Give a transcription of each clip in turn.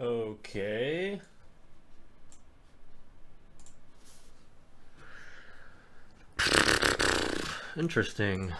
Okay. Interesting.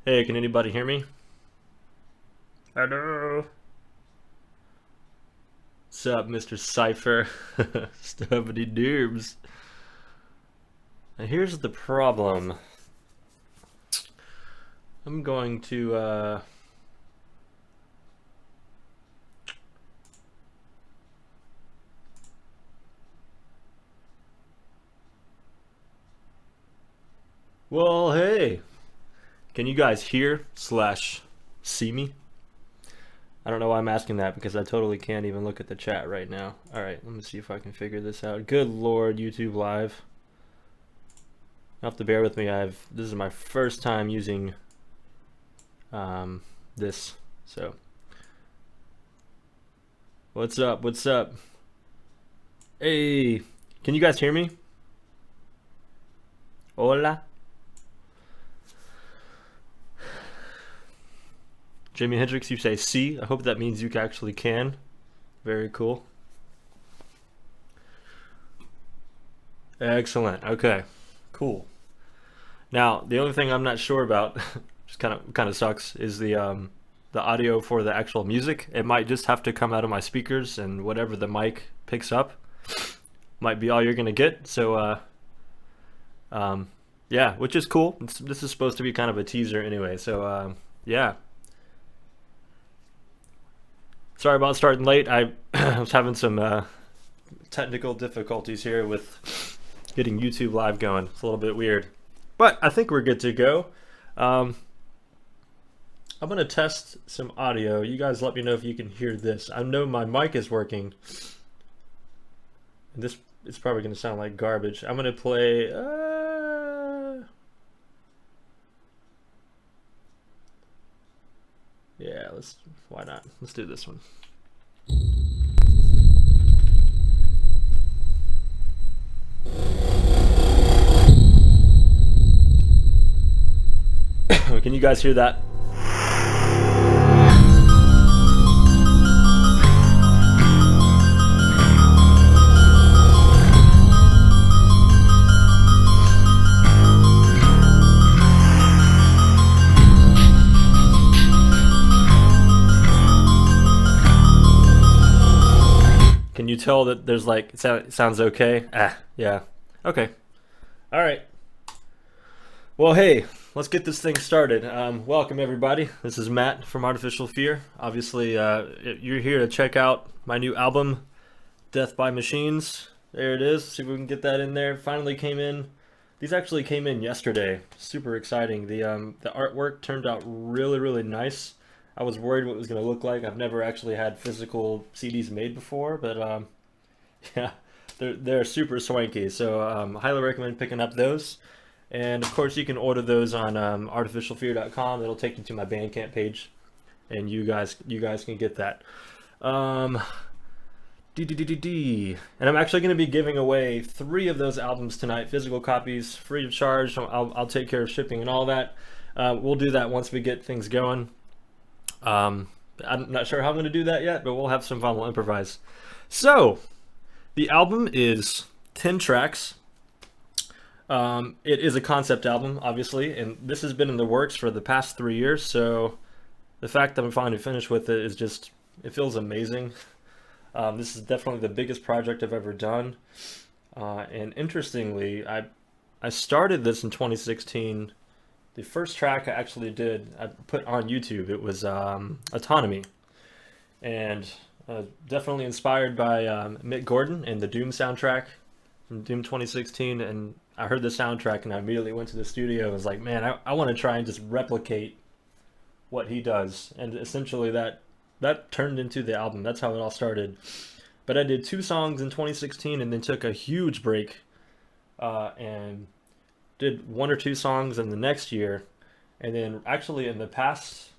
Hey, can anybody hear me? Hello. What's up, Mr. Cypher? Stubbity doobs. Now here's the problem. I'm going to well, hey. Can you guys hear / see me? I don't know why I'm asking that because I totally can't even look at the chat right now. Alright, let me see if I can figure this out. Good lord, YouTube Live. You'll have to bear with me. This is my first time using this, so. What's up? What's up? Hey, can you guys hear me? Hola. Jamie Hendricks, you say C. I hope that means you actually can. Very cool. Excellent. Okay. Cool. Now, the only thing I'm not sure about, just kind of sucks, is the audio for the actual music. It might just have to come out of my speakers, and whatever the mic picks up might be all you're gonna get. So, yeah, which is cool. This is supposed to be kind of a teaser anyway. So, yeah. Sorry about starting late. I was having some technical difficulties here with getting YouTube Live going. It's a little bit weird, but I think we're good to go. I'm gonna test some audio. You guys let me know if you can hear this. I know my mic is working. And this is probably gonna sound like garbage. I'm gonna play yeah, why not? Let's do this one. Can you guys hear that? Can you tell that there's like, it sounds okay? Yeah. Okay. All right. Well, hey, let's get this thing started. Welcome everybody. This is Matt from ArtificialFear. Obviously, you're here to check out my new album, Death by Machines. There it is. See if we can get that in there. Finally came in. These actually came in yesterday. Super exciting. The artwork turned out really, really nice. I was worried what it was going to look like. I've never actually had physical CDs made before, but yeah, they're super swanky. So highly recommend picking up those. And of course, you can order those on artificialfear.com. It'll take you to my Bandcamp page, and you guys can get that. And I'm actually going to be giving away 3 of those albums tonight, physical copies, free of charge. I'll take care of shipping and all that. We'll do that once we get things going. I'm not sure how I'm going to do that yet, but we'll have some fun. We'll improvise. So, the album is 10 tracks. It is a concept album, obviously, and this has been in the works for the past 3 years, so the fact that I'm finally finished with it is just, it feels amazing. This is definitely the biggest project I've ever done, and interestingly, I started this in 2016. The first track I actually I put on YouTube. It was Autonomy, and definitely inspired by Mick Gordon and the Doom soundtrack from Doom 2016, and I heard the soundtrack and I immediately went to the studio and was like, man, I want to try and just replicate what he does. And essentially that turned into the album. That's how it all started. But I did 2 songs in 2016 and then took a huge break and did 1 or 2 songs in the next year. And then actually in the past,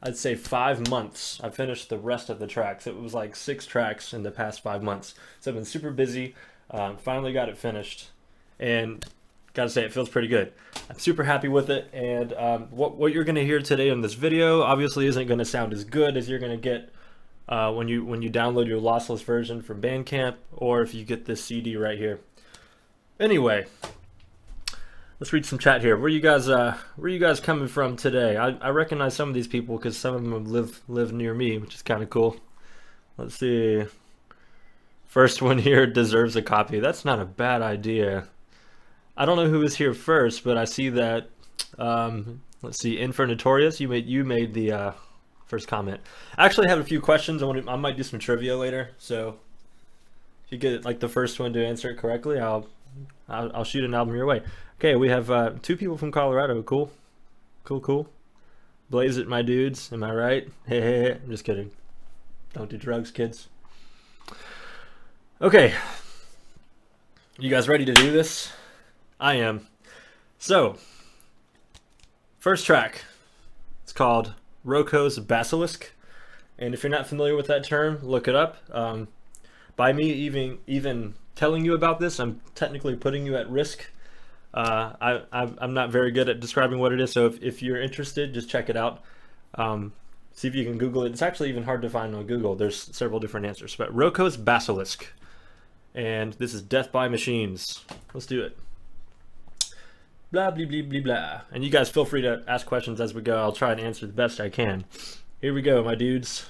I'd say 5 months, I finished the rest of the tracks. It was like 6 tracks in the past 5 months. So I've been super busy. Finally got it finished. And gotta say, it feels pretty good. I'm super happy with it. And what you're gonna hear today in this video obviously isn't gonna sound as good as you're gonna get when you download your lossless version from Bandcamp, or if you get this CD right here. Anyway, let's read some chat here. Where you guys coming from today? I recognize some of these people because some of them live near me, which is kind of cool. Let's see. First one here deserves a copy. That's not a bad idea. I don't know who was here first, but I see that. Let's see, Infernatorious. You made the first comment. I actually have a few questions. I might do some trivia later. So if you get like the first one to answer it correctly, I'll shoot an album your way. Okay, we have 2 people from Colorado. Cool. Blaze it, my dudes. Am I right? Hey. I'm just kidding. Don't do drugs, kids. Okay. You guys ready to do this? I am. So, first track. It's called Roko's Basilisk. And if you're not familiar with that term, look it up. By me even telling you about this, I'm technically putting you at risk. I'm not very good at describing what it is, so if you're interested, just check it out. See if you can Google it. It's actually even hard to find on Google. There's several different answers. But Roko's Basilisk. And this is Death by Machines. Let's do it. Blah, blah, blah, blah, blah. And you guys feel free to ask questions as we go. I'll try and answer the best I can. Here we go, my dudes.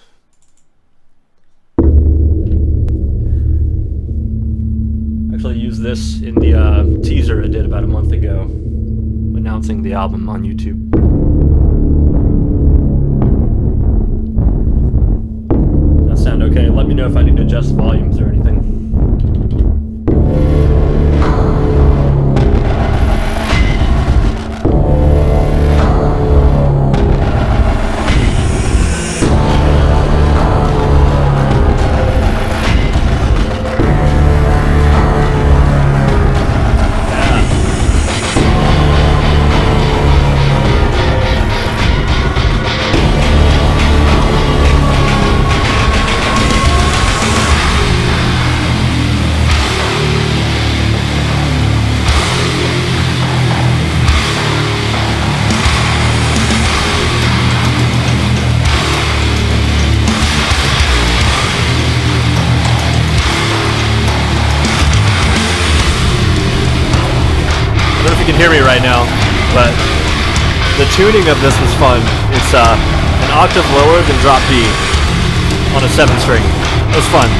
Actually used this in the teaser I did about a month ago, announcing the album on YouTube. That sound okay? Let me know if I need to adjust volumes or anything. Hear me right now, but the tuning of this was fun. It's an octave lower than drop D on a 7 string. It was fun.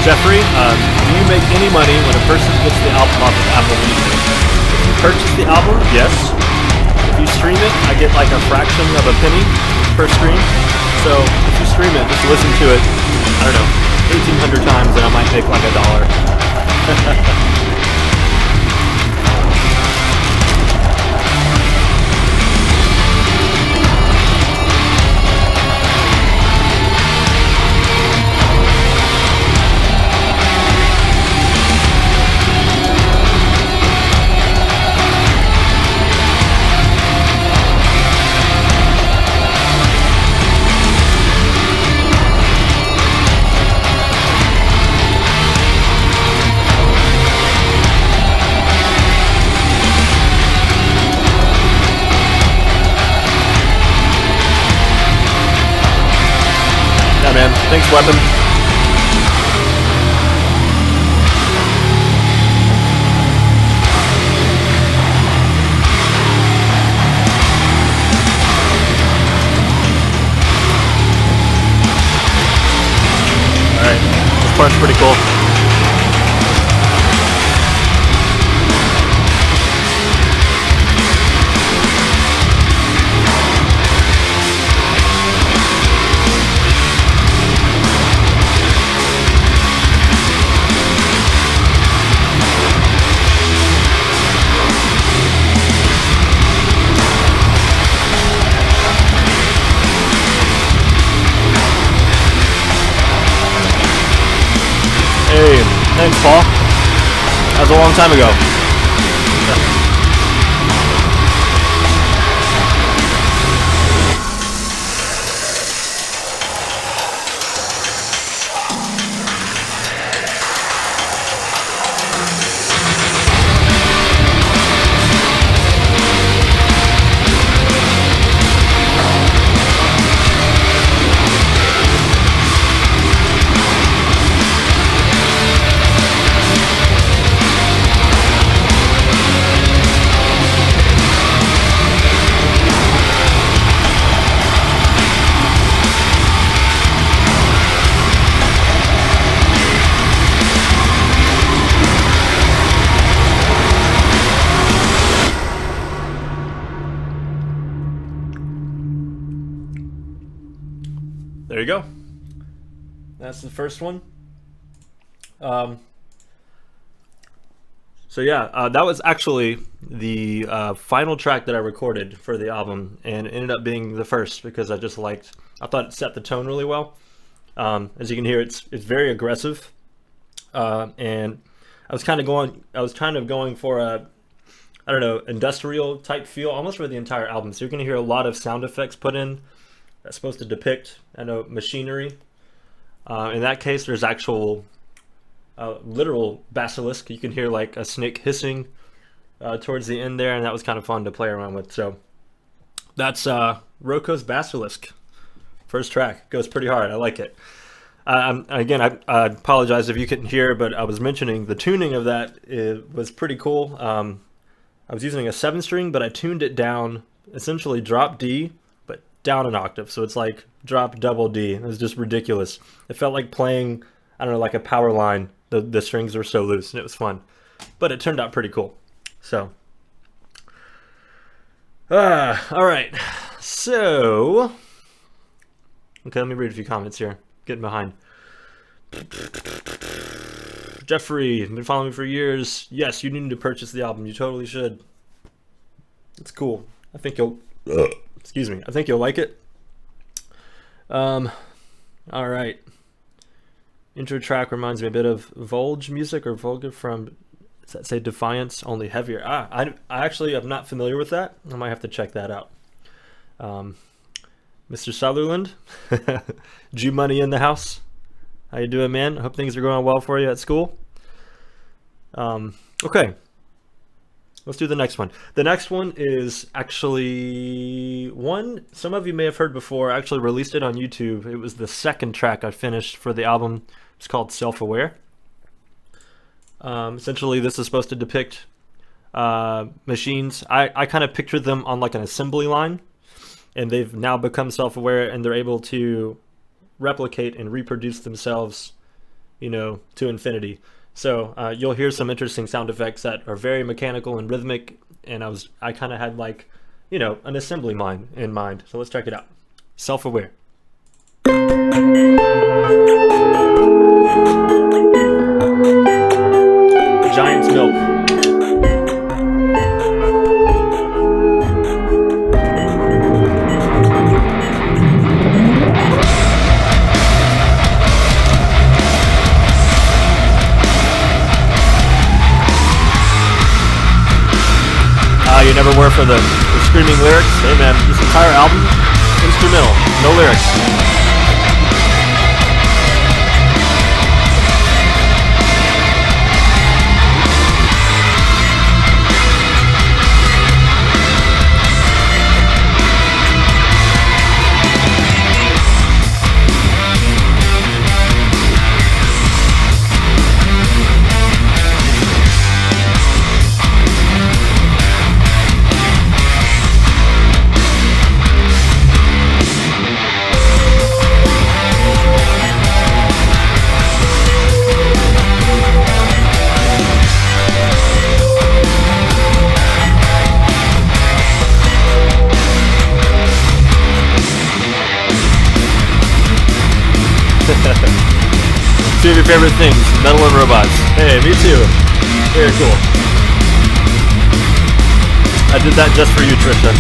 Jeffrey, do you make any money when a person gets the album off of Apple Music? If you purchase the album, yes. If you stream it, I get like a fraction of a penny per stream. So if you stream it, just listen to it, I don't know, 1,800 times and I might make like $1. Thanks, Weapon. Alright. part's pretty cool. Hey, thanks, Paul. That was a long time ago. There you go. That's the first one. So yeah, that was actually the final track that I recorded for the album, and it ended up being the first because I thought it set the tone really well. As you can hear, it's very aggressive, and I was kind of going for a, I don't know, industrial type feel almost for the entire album. So you're going to hear a lot of sound effects put in that's supposed to depict, I know, machinery. In that case, there's actual literal basilisk. You can hear like a snake hissing towards the end there, and that was kind of fun to play around with. So that's Roko's Basilisk. First track. Goes pretty hard. I like it. Again, I apologize if you couldn't hear, but I was mentioning the tuning of that was pretty cool. I was using a 7-string, but I tuned it down, essentially drop D, but down an octave. So it's like drop double D. It was just ridiculous. It felt like playing, I don't know, like a power line. The strings were so loose, and it was fun. But it turned out pretty cool. So, all right. So, okay, let me read a few comments here. Getting behind. Jeffrey, been following me for years. Yes, you need to purchase the album. You totally should. It's cool. I think you'll. Excuse me. I think you'll like it. All right. Intro track reminds me a bit of Volge music or Volga from, does that say Defiance, only heavier? I actually am not familiar with that. I might have to check that out. Mr. Sutherland, Jew Money in the house. How you doing, man? I hope things are going well for you at school. Okay. Let's do the next one. The next one is actually one some of you may have heard before. I actually released it on YouTube. It was the second track I finished for the album. It's called Self-Aware. Essentially, this is supposed to depict machines. I kind of pictured them on like an assembly line, and they've now become self-aware, and they're able to replicate and reproduce themselves, you know, to infinity. So you'll hear some interesting sound effects that are very mechanical and rhythmic, and I kind of had like, you know, an assembly line in mind. So let's check it out. Self-Aware. Giant's Milk. You never were for the screaming lyrics? Hey man, this entire album, instrumental, no lyrics. Two of your favorite things, metal and robots. Hey, me too. Very cool. I did that just for you, Trisha.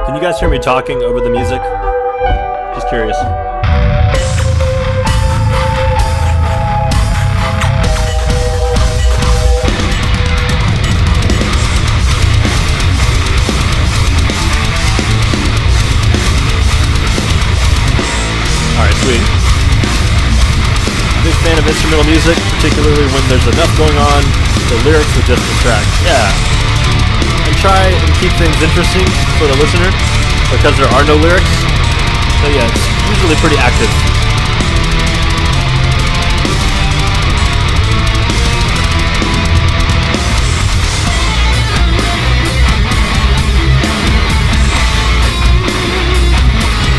Can you guys hear me talking over the music? Just curious. Alright, sweet. Big fan of instrumental music, particularly when there's enough going on, the lyrics would just distract. Yeah. And try and keep things interesting for the listener, because there are no lyrics. So yeah, it's usually pretty active.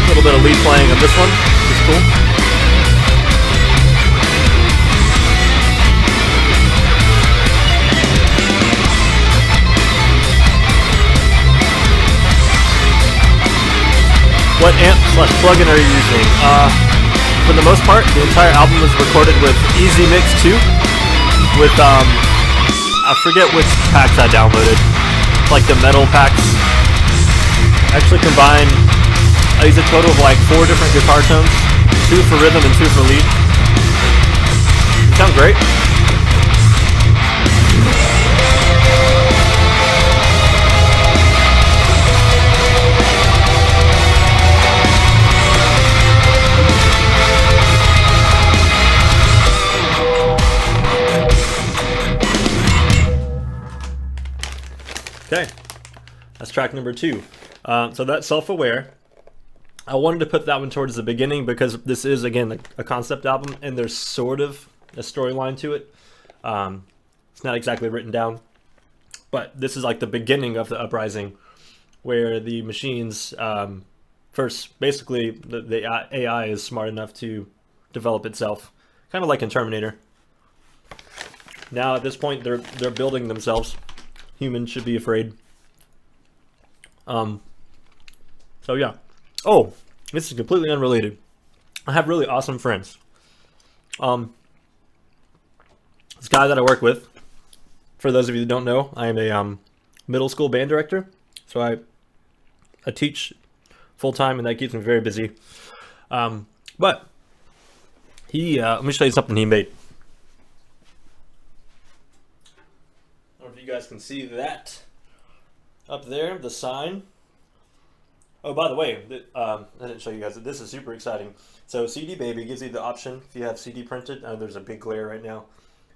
A little bit of lead playing on this one, which is cool. What amp/plugin are you using? For the most part, the entire album was recorded with Easy Mix 2. With I forget which packs I downloaded. Like the metal packs. Actually combined, I used a total of like 4 different guitar tones. 2 for rhythm and 2 for lead. They sound great. Okay, that's track number 2. So that's Self-Aware. I wanted to put that one towards the beginning because this is, again, a concept album, and there's sort of a storyline to it. It's not exactly written down, but this is like the beginning of the uprising, where the machines, first, basically, the AI is smart enough to develop itself, kind of like in Terminator. Now, at this point, they're building themselves. Humans should be afraid. So yeah. Oh, this is completely unrelated. I have really awesome friends. This guy that I work with, for those of you that don't know, I am a middle school band director. So I teach full time, and that keeps me very busy. But he, let me show you something he made. I don't know if you guys can see that up there, the sign. Oh, by the way, I didn't show you guys that this is super exciting. So CD Baby gives you the option if you have CD printed. There's a big glare right now.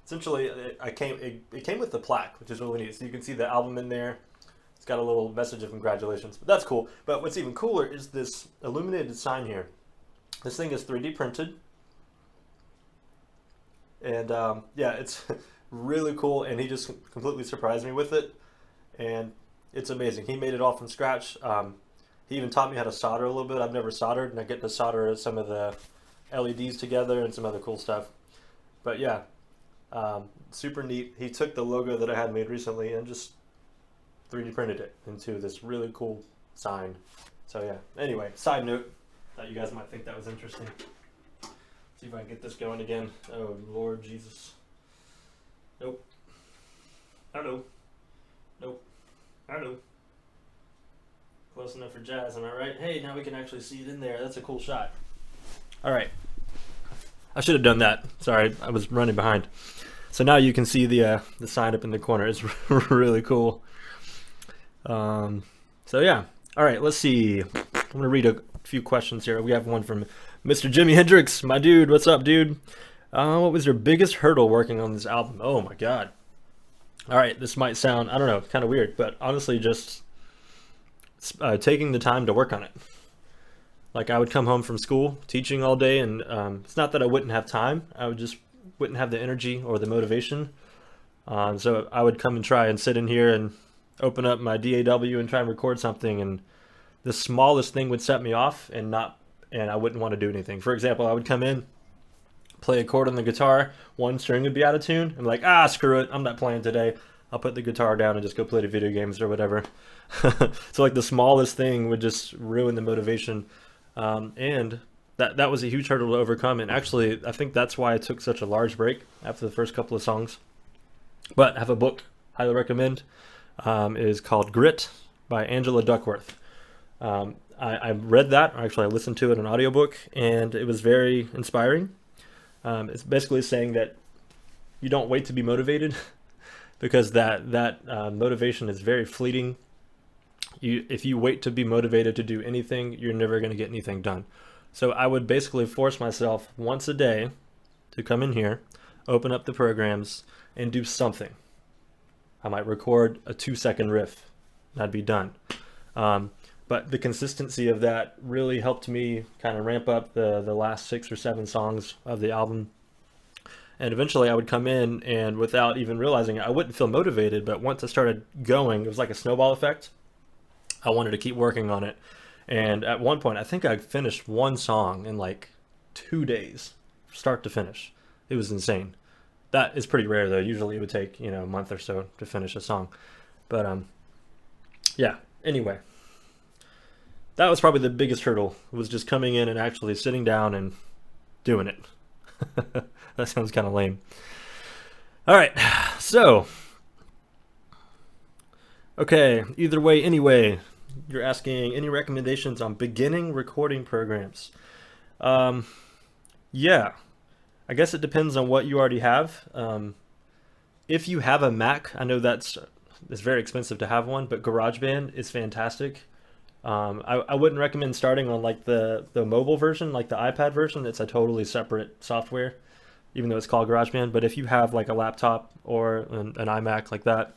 Essentially, it came with the plaque, which is really neat. So you can see the album in there. It's got a little message of congratulations, but that's cool. But what's even cooler is this illuminated sign here. This thing is 3D printed. And yeah, it's really cool, and he just completely surprised me with it. And it's amazing. He made it all from scratch. He even taught me how to solder a little bit. I've never soldered, and I get to solder some of the LEDs together and some other cool stuff. But yeah, super neat. He took the logo that I had made recently and just 3D printed it into this really cool sign. So yeah, anyway, side note, thought you guys might think that was interesting. See if I can get this going again. Oh, Lord Jesus. Nope. I don't know. Nope. I don't know. Close enough for jazz, am I right? Hey, now we can actually see it in there. That's a cool shot. All right. I should have done that. Sorry, I was running behind. So now you can see the sign up in the corner. It's really cool. So yeah. All right, let's see. I'm going to read a few questions here. We have one from Mr. Jimi Hendrix. My dude, what's up, dude? What was your biggest hurdle working on this album? Oh, my God. All right, this might sound, I don't know, kind of weird, but honestly, just taking the time to work on it. Like, I would come home from school teaching all day, and it's not that I wouldn't have time. I wouldn't have the energy or the motivation. So I would come and try and sit in here and open up my DAW and try and record something, and the smallest thing would set me off, and I wouldn't want to do anything. For example, I would come in, play a chord on the guitar, one string would be out of tune. I'm like, screw it, I'm not playing today. I'll put the guitar down and just go play the video games or whatever. So like the smallest thing would just ruin the motivation. And that was a huge hurdle to overcome. And actually, I think that's why I took such a large break after the first couple of songs. But I have a book, highly recommend. It is called Grit by Angela Duckworth. I read that, or actually I listened to it in an audiobook, and it was very inspiring. It's basically saying that you don't wait to be motivated because that motivation is very fleeting. If you wait to be motivated to do anything, you're never going to get anything done. So I would basically force myself once a day to come in here, open up the programs, and do something. I might record a 2-second riff, and I'd be done. But the consistency of that really helped me kind of ramp up the last 6 or 7 songs of the album. And eventually I would come in, and without even realizing it, I wouldn't feel motivated, but once I started going, it was like a snowball effect. I wanted to keep working on it. And at one point, I think I finished one song in like 2 days, start to finish. It was insane. That is pretty rare though. Usually it would take, a month or so to finish a song. But yeah, anyway. That was probably the biggest hurdle, was just coming in and actually sitting down and doing it. That sounds kind of lame. All right, so, okay, either way, anyway, you're asking any recommendations on beginning recording programs. Yeah, I guess it depends on what you already have. If you have a Mac, I know it's very expensive to have one, but GarageBand is fantastic. I wouldn't recommend starting on like the mobile version, like the iPad version. It's a totally separate software, even though it's called GarageBand. But if you have like a laptop or an iMac like that,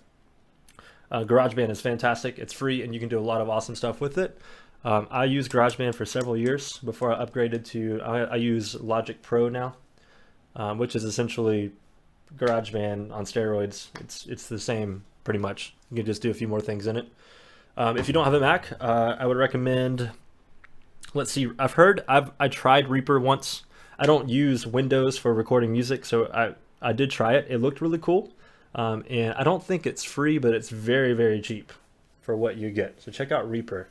GarageBand is fantastic. It's free and you can do a lot of awesome stuff with it. I used GarageBand for several years before I upgraded to, I use Logic Pro now, which is essentially GarageBand on steroids. It's the same pretty much. You can just do a few more things in it. If you don't have a Mac, I would recommend, let's see, I tried Reaper once. I don't use Windows for recording music, so I did try it. It looked really cool. And I don't think it's free, but it's very, very cheap for what you get. So check out Reaper.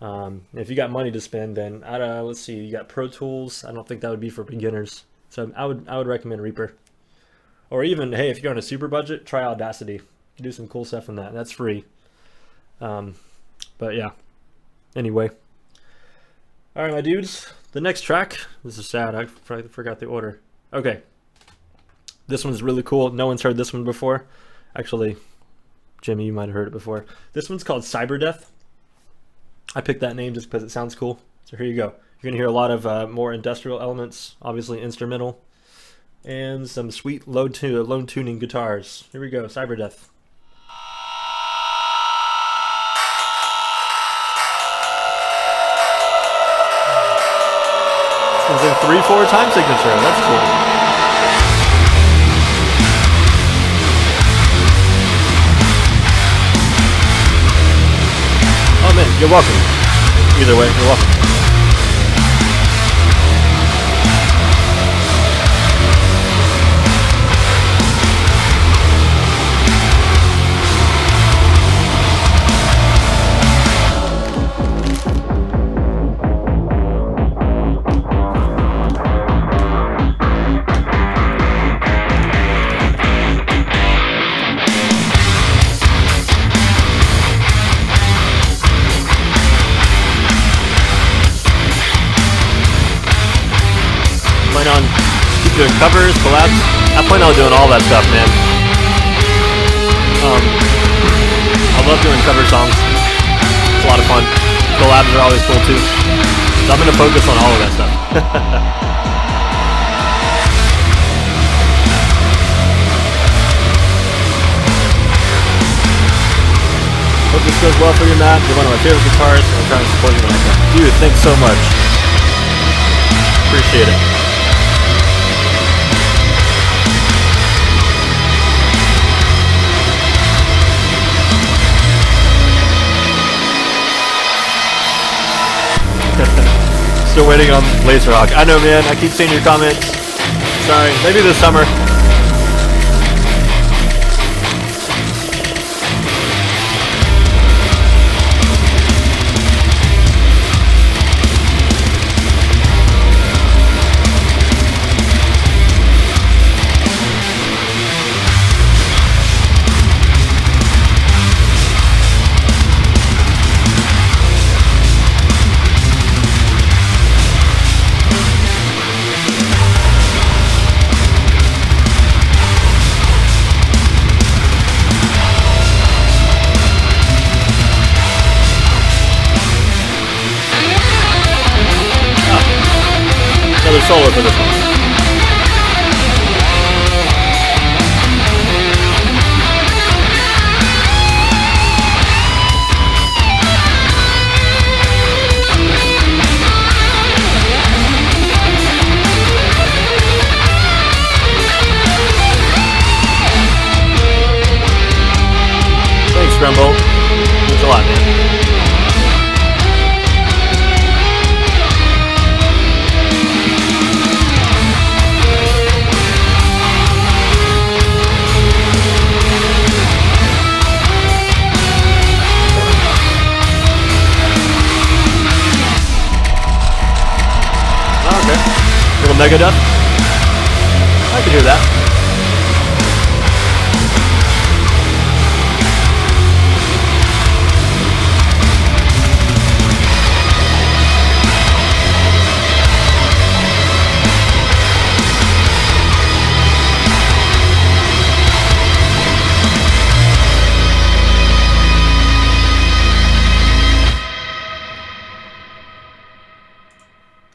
If you got money to spend, then let's see, you got Pro Tools. I don't think that would be for beginners. So I would recommend Reaper. Or even, hey, if you're on a super budget, try Audacity. You can do some cool stuff in that. That's free. But yeah, anyway. All right, my dudes, the next track, this is sad, I forgot the order. Okay, this one's really cool. No one's heard this one before. Actually, Jimmy, you might have heard it before. This one's called Cyberdeath. I picked that name just because it sounds cool. So here you go. You're gonna hear a lot of more industrial elements, obviously instrumental, and some sweet low tuning guitars. Here we go, Cyberdeath. It's in 3/4 time signature. That's cool. Oh man, you're welcome. Either way, you're welcome. Doing covers, collabs. I plan on doing all that stuff, man. I love doing cover songs. It's a lot of fun. Collabs are always cool too. So I'm gonna focus on all of that stuff. Hope this goes well for you, Matt. You're one of my favorite guitarists, and I'm trying to support you when I can. Dude, thanks so much. Appreciate it. Still waiting on Laserhawk. I know, man. I keep seeing your comments. Sorry. Maybe this summer. Solo for this one. Thanks, Grumble. Thanks a lot, man. Mega Duck? I can hear that.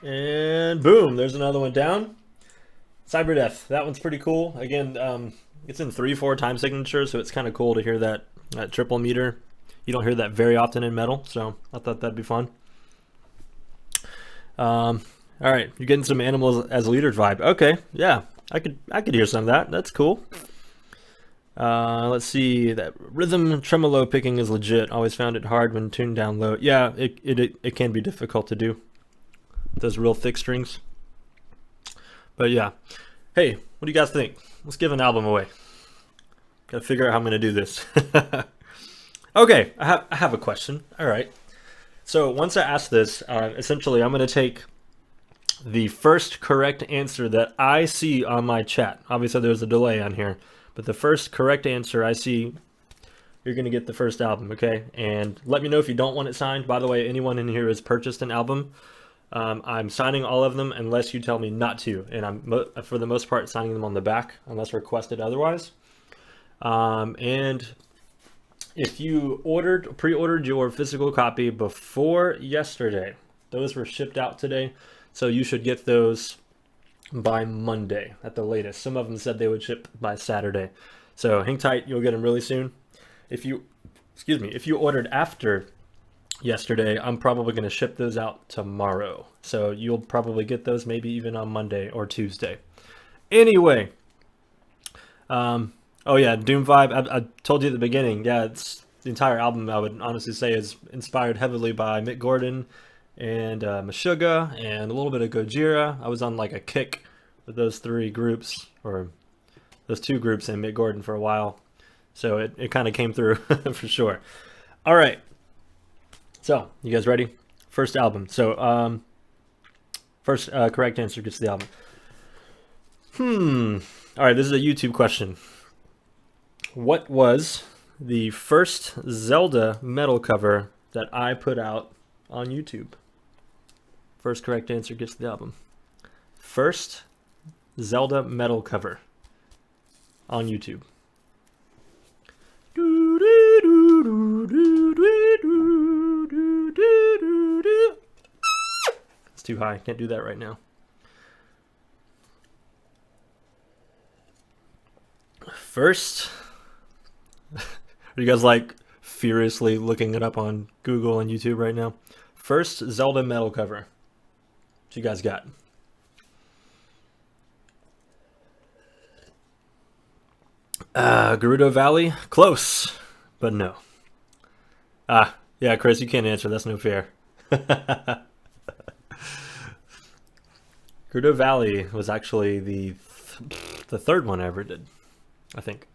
And boom, there's another one down. Cyberdeath, that one's pretty cool. Again, it's in 3/4 time signature, so it's kind of cool to hear that triple meter. You don't hear that very often in metal, so I thought that'd be fun. All right, you're getting some animals as leaders vibe. Okay, yeah, I could hear some of that. That's cool. Let's see, that rhythm tremolo picking is legit. Always found it hard when tuned down low. Yeah, it can be difficult to do. Those real thick strings. But yeah, hey, what do you guys think? Let's give an album away. Gotta figure out how I'm gonna do this. Okay, I have a question. All right. So once I ask this, essentially I'm gonna take the first correct answer that I see on my chat. Obviously there's a delay on here, but the first correct answer I see, you're gonna get the first album, okay? And let me know if you don't want it signed. By the way, anyone in here has purchased an album. I'm signing all of them unless you tell me not to, and I'm for the most part signing them on the back unless requested otherwise. And if you pre-ordered your physical copy before yesterday, those were shipped out today, so you should get those by Monday at the latest. Some of them said they would ship by Saturday, so hang tight, you'll get them really soon. If you ordered after yesterday, I'm probably going to ship those out tomorrow, so you'll probably get those maybe even on Monday or Tuesday. Anyway, oh yeah, Doom vibe. I told you at the beginning. Yeah, it's the entire album. I would honestly say is inspired heavily by Mick Gordon and Meshuggah and a little bit of Gojira. I was on like a kick with those three groups, or those two groups and Mick Gordon for a while, so it kind of came through for sure. All right. So, you guys ready? First album. So, first correct answer gets the album. All right, this is a YouTube question. What was the first Zelda metal cover that I put out on YouTube? First correct answer gets the album. First Zelda metal cover on YouTube. It's too high. Can't do that right now. First, are you guys like furiously looking it up on Google and YouTube right now? First Zelda metal cover. What you guys got? Gerudo Valley? Close, but no. Yeah, Chris, you can't answer. That's no fair. Gerudo Valley was actually the third one I ever did, I think.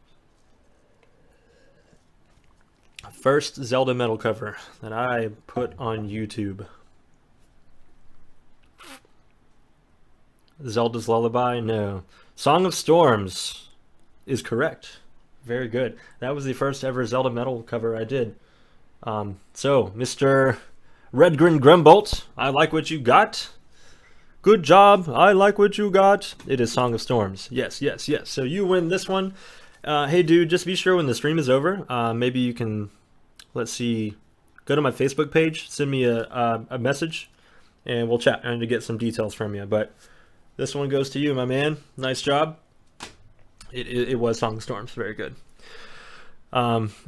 First Zelda metal cover that I put on YouTube. Zelda's Lullaby? No. Song of Storms is correct. Very good. That was the first ever Zelda metal cover I did. So, Mr. Redgrin Grimbolt, I like what you got. Good job. I like what you got. It is Song of Storms. Yes, yes, yes. So you win this one. Hey, dude, just be sure when the stream is over, maybe you can, let's see, go to my Facebook page, send me a message, and we'll chat. I need to get some details from you. But this one goes to you, my man. Nice job. It was Song of Storms. Very good.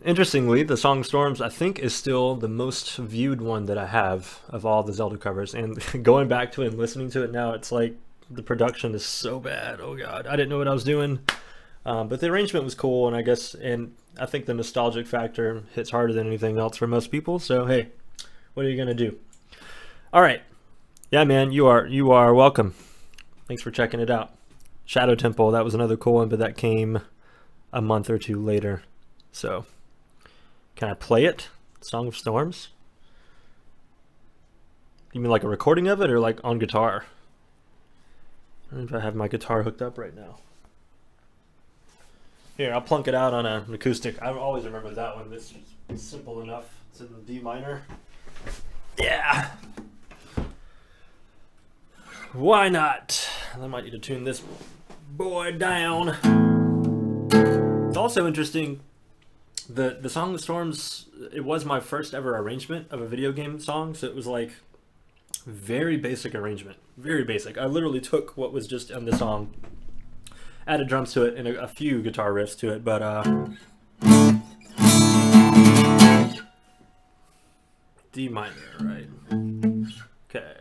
Interestingly, the Song of Storms, I think, is still the most viewed one that I have of all the Zelda covers. And going back to it and listening to it now, it's like the production is so bad. Oh, God. I didn't know what I was doing. But the arrangement was cool, and I think the nostalgic factor hits harder than anything else for most people. So, hey, what are you going to do? All right. Yeah, man, you are welcome. Thanks for checking it out. Shadow Temple, that was another cool one, but that came a month or two later. So, can I play it? Song of Storms? You mean like a recording of it or like on guitar? I don't know if I have my guitar hooked up right now. Here, I'll plunk it out on an acoustic. I always remember that one. This is simple enough. It's in the D minor. Yeah! Why not? I might need to tune this boy down. It's also interesting, the Song of Storms, it was my first ever arrangement of a video game song, so it was like very basic arrangement. Very basic. I literally took what was just in the song, added drums to it, and a few guitar riffs to it, but D minor, right? Okay.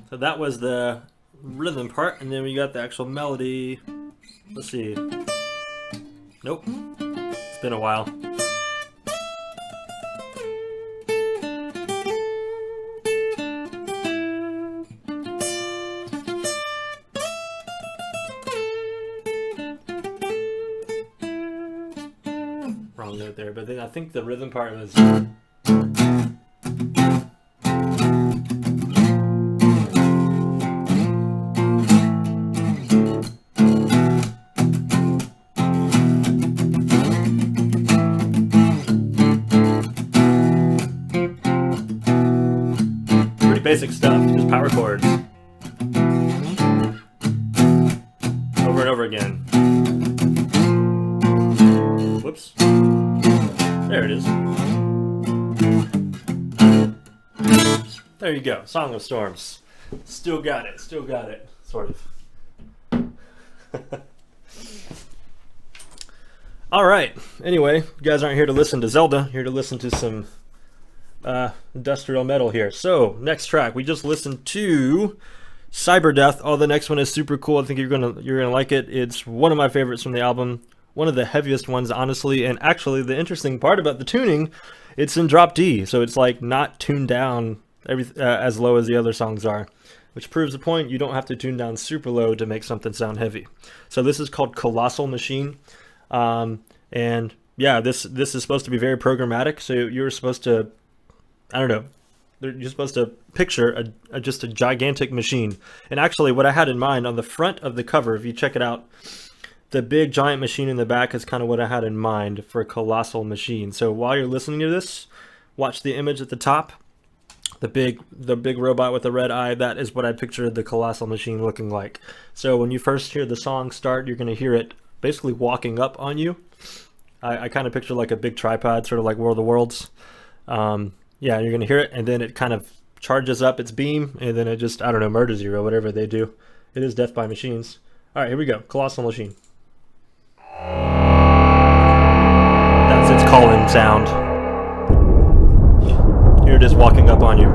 So that was the rhythm part, and then we got the actual melody. Let's see. Nope. It's been a while. Wrong note there, but then I think the rhythm part was... basic stuff, just power chords. Over and over again. Whoops. There it is. There you go. Song of Storms. Still got it. Still got it. Sort of. Alright. Anyway, you guys aren't here to listen to Zelda. You're here to listen to some industrial metal here. So next track, we just listened to Cyberdeath. Oh, the next one is super cool. I think you're gonna like it. It's one of my favorites from the album, one of the heaviest ones, honestly. And actually, the interesting part about the tuning, it's in drop D, so it's like not tuned down as low as the other songs are, which proves the point. You don't have to tune down super low to make something sound heavy. So this is called Colossal Machine, and yeah, this is supposed to be very programmatic. So you're supposed to, I don't know, you're supposed to picture just a gigantic machine. And actually, what I had in mind on the front of the cover, if you check it out, the big giant machine in the back is kind of what I had in mind for Colossal Machine. So while you're listening to this, watch the image at the top. The big robot with the red eye, that is what I pictured the Colossal Machine looking like. So when you first hear the song start, you're going to hear it basically walking up on you. I kind of picture like a big tripod, sort of like World of Worlds. Yeah, you're going to hear it, and then it kind of charges up its beam, and then it just, I don't know, murders you or whatever they do. It is Death by Machines. All right, here we go. Colossal Machine. That's its call-in sound. Here it is walking up on you.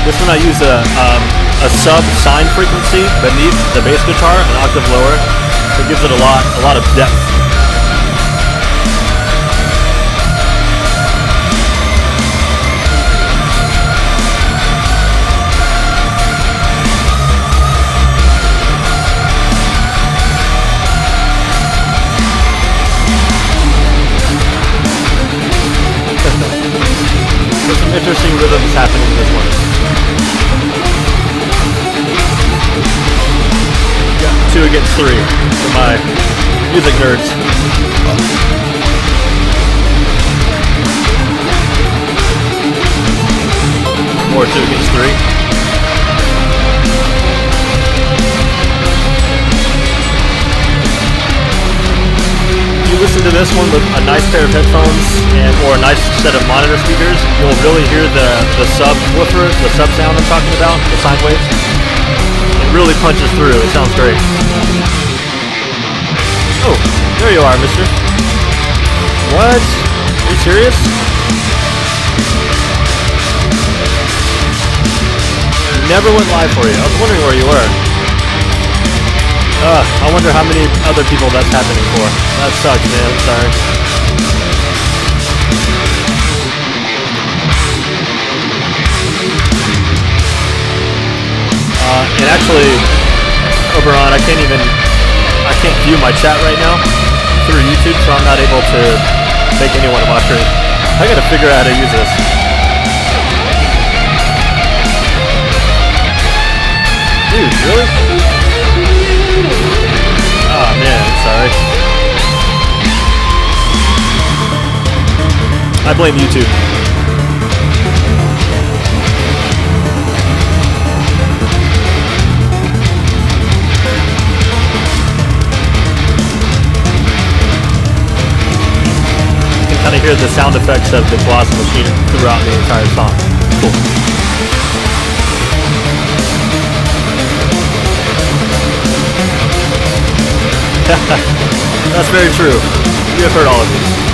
This one I use a sub sine frequency beneath the bass guitar, an octave lower. It gives it a lot of depth. There's some interesting rhythms happening in this one. Yeah, 2 against 3 for my music nerds. Or 2 against 3. You listen to this one with a nice pair of headphones or a nice set of monitor speakers, you'll really hear the subwoofer, the sub sound I'm talking about, the sine waves. It really punches through. It sounds great. Oh, there you are, mister. What? Are you serious? Never went live for you. I was wondering where you were. I wonder how many other people that's happening for. That sucks, man. I'm sorry. And actually, Oberon, I can't view my chat right now through YouTube, so I'm not able to make anyone a moderator. I gotta figure out how to use this. Dude, really? Oh man, I'm sorry. I blame YouTube. You can kind of hear the sound effects of the Colossal Machine throughout the entire song. Cool. That's very true. You have heard all of these.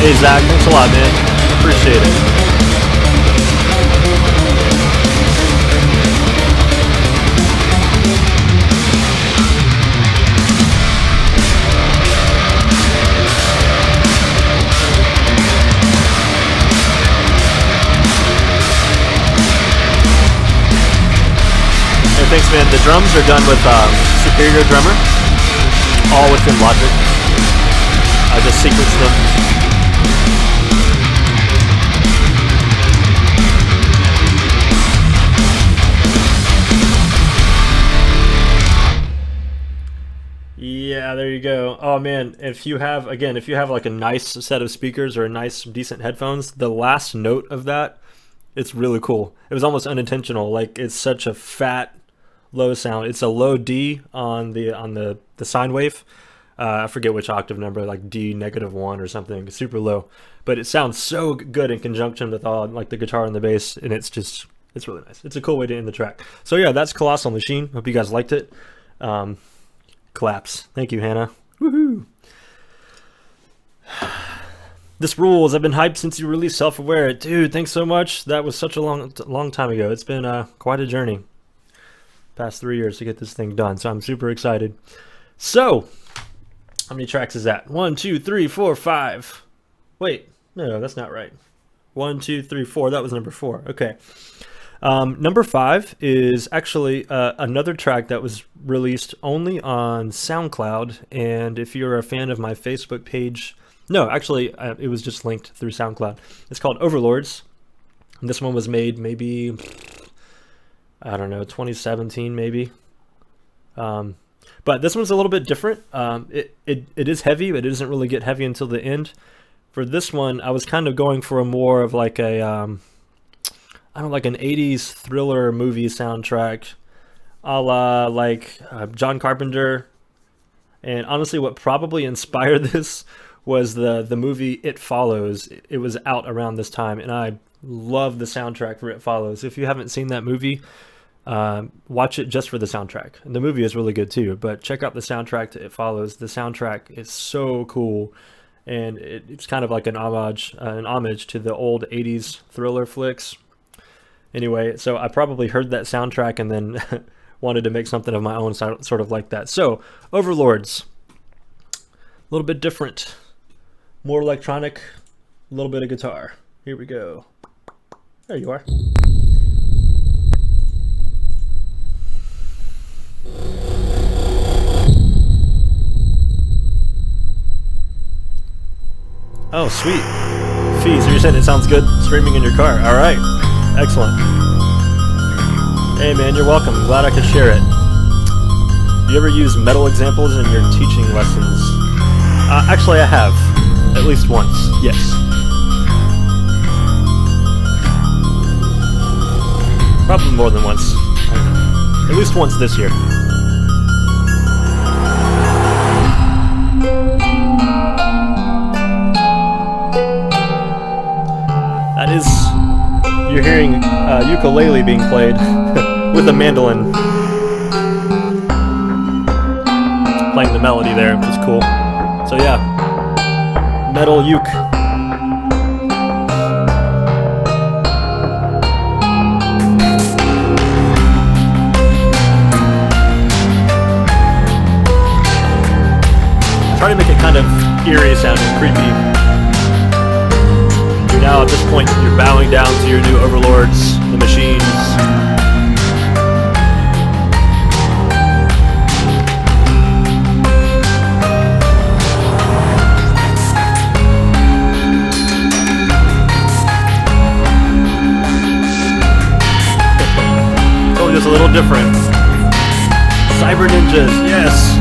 Hey Zach, thanks a lot, man. Appreciate it. Hey, thanks, man. The drums are done with Superior Drummer, all within Logic. I just sequenced them. Yeah, there you go. Oh man, if you have like a nice set of speakers or a nice decent headphones, the last note of that, it's really cool. It was almost unintentional. Like, it's such a fat low sound. It's a low D on the sine wave. I forget which octave number, like D-1 or something. It's super low, but it sounds so good in conjunction with all like the guitar and the bass, and it's really nice. It's a cool way to end the track. So yeah, that's Colossal Machine. Hope you guys liked it. Claps. Thank you, Hannah. Woohoo! This rules. I've been hyped since you released Self-Aware. Dude, thanks so much. That was such a long time ago. It's been quite a journey. Past 3 years to get this thing done, so I'm super excited. So, how many tracks is that? 1, 2, 3, 4, 5. Wait, no, that's not right. 1, 2, 3, 4. That was number 4. Okay. Number 5 is actually another track that was released only on SoundCloud, and if you're a fan of my Facebook page, no, actually, it was just linked through SoundCloud. It's called Overlords. And this one was made maybe, I don't know, 2017 maybe. But this one's a little bit different. It is heavy, but it doesn't really get heavy until the end. For this one, I was kind of going for a more of like a, I don't know, like an 80s thriller movie soundtrack, a la like John Carpenter. And honestly, what probably inspired this was the movie It Follows. It was out around this time, and I love the soundtrack for It Follows. If you haven't seen that movie, watch it just for the soundtrack. And the movie is really good too, but check out the soundtrack to It Follows. The soundtrack is so cool, and it's kind of like an homage to the old 80s thriller flicks. Anyway, so I probably heard that soundtrack and then wanted to make something of my own, sort of like that. So, Overlords. A little bit different. More electronic. A little bit of guitar. Here we go. There you are. Oh, sweet. Fee, so you're saying it sounds good streaming in your car. All right. Excellent. Hey, man, you're welcome. I'm glad I could share it. Do you ever use metal examples in your teaching lessons? Actually, I have. At least once. Yes. Probably more than once. I don't know. At least once this year. That is, you're hearing ukulele being played with a mandolin. Playing the melody there, which is cool. So yeah, metal uke. Try to make it kind of eerie sounding, creepy. Now at this point, you're bowing down to your new overlords, the machines. Totally just a little different. Cyber ninjas, yes!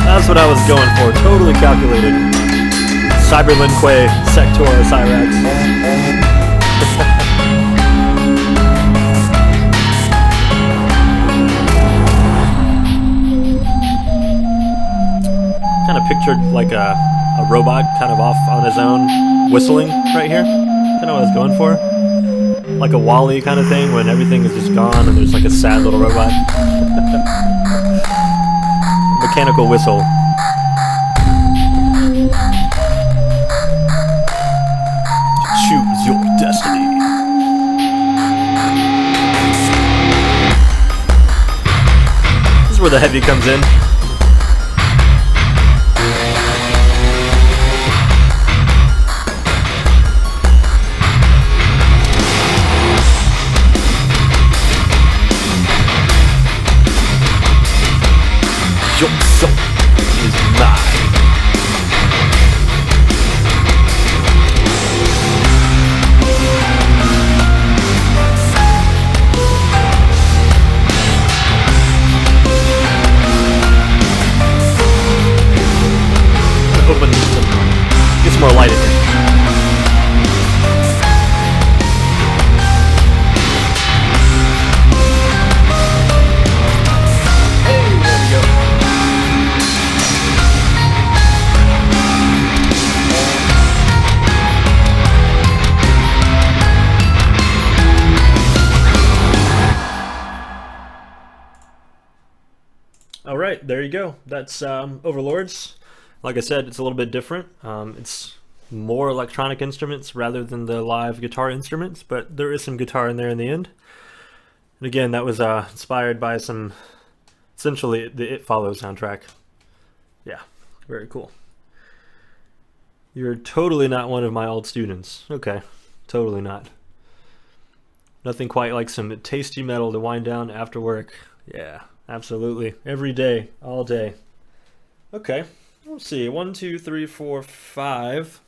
That's what I was going for, totally calculated. Cyberlinque, Sector, Cyrax. Kind of pictured like a robot kind of off on his own, whistling right here. Kind of what I was going for. Like a Wall-E kind of thing when everything is just gone and there's like a sad little robot. Mechanical whistle. Choose your destiny. This is where the heavy comes in. Your soul is mine. Open get some more light in here. Hey, there we go. All right, there you go. That's Overlords. Like I said, it's a little bit different. It's more electronic instruments rather than the live guitar instruments, but there is some guitar in there in the end. And again, that was inspired by some, essentially, the It Follows soundtrack. Yeah, very cool. You're totally not one of my old students. Okay, totally not. Nothing quite like some tasty metal to wind down after work. Yeah, absolutely. Every day, all day. Okay. Let's see, 1, 2, 3, 4, 5.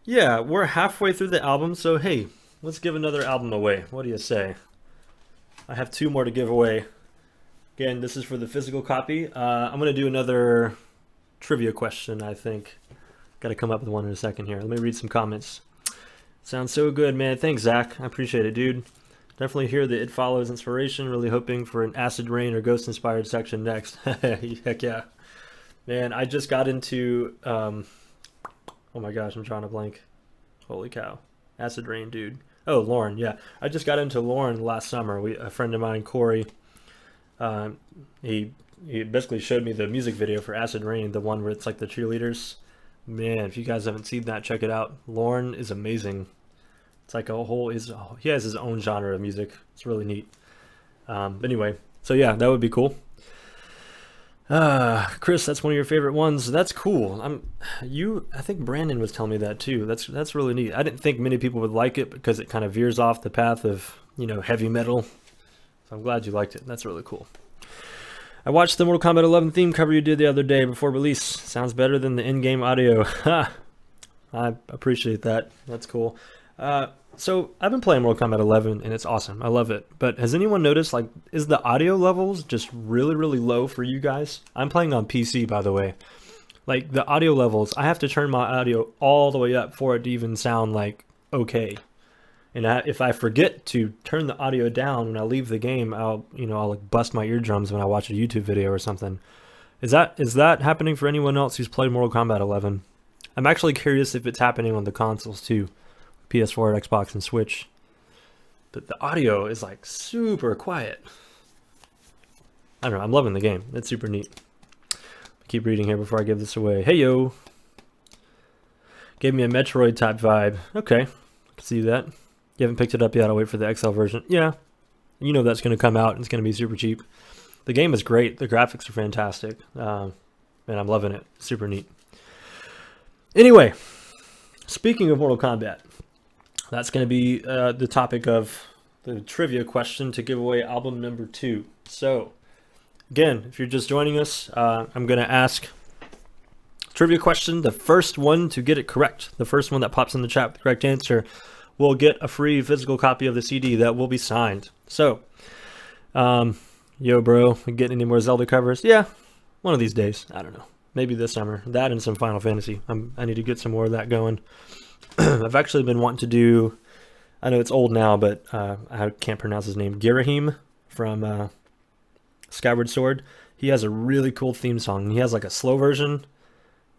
Yeah, we're halfway through the album, so hey, let's give another album away. What do you say? I have 2 more to give away. Again, this is for the physical copy. I'm going to do another trivia question, I think. Got to come up with one in a second here. Let me read some comments. Sounds so good, man. Thanks, Zach. I appreciate it, dude. Definitely hear the It Follows inspiration. Really hoping for an Acid Rain or Ghost inspired section next. Heck yeah. Man, I just got into, oh my gosh, I'm drawing a blank. Holy cow. Acid Rain, dude. Oh, Lauren, yeah. I just got into Lauren last summer. A friend of mine, Corey, he basically showed me the music video for Acid Rain, the one where it's like the cheerleaders. Man, if you guys haven't seen that, check it out. Lauren is amazing. It's like a whole, he has his own genre of music. It's really neat. Anyway, so yeah, that would be cool. Chris, that's one of your favorite ones. That's cool. I think Brandon was telling me that too. That's really neat. I didn't think many people would like it because it kind of veers off the path of, heavy metal. So I'm glad you liked it. That's really cool. I watched the Mortal Kombat 11 theme cover you did the other day before release. Sounds better than the in-game audio. I appreciate that. That's cool. So I've been playing Mortal Kombat 11 and it's awesome. I love it. But has anyone noticed, like, is the audio levels just really, really low for you guys? I'm playing on PC, by the way. Like, the audio levels, I have to turn my audio all the way up for it to even sound like okay. And if I forget to turn the audio down when I leave the game, I'll like bust my eardrums when I watch a YouTube video or something. Is that happening for anyone else who's played Mortal Kombat 11? I'm actually curious if it's happening on the consoles too. PS4, Xbox, and Switch. But the audio is like super quiet. I don't know, I'm loving the game. It's super neat. Keep reading here before I give this away. Hey yo! Gave me a Metroid type vibe. Okay, I can see that. You haven't picked it up yet, I'll wait for the XL version. Yeah, you know that's going to come out and it's going to be super cheap. The game is great, the graphics are fantastic. And I'm loving it, super neat. Anyway, speaking of Mortal Kombat, that's going to be the topic of the trivia question to give away album number 2. So, again, if you're just joining us, I'm going to ask trivia question. The first one to get it correct, the first one that pops in the chat with the correct answer, will get a free physical copy of the CD that will be signed. So, yo, bro, we getting any more Zelda covers? Yeah, one of these days. I don't know. Maybe this summer. That and some Final Fantasy. I need to get some more of that going. I've actually been wanting to do, I know it's old now, but I can't pronounce his name, Girahim from Skyward Sword. He has a really cool theme song. He has like a slow version,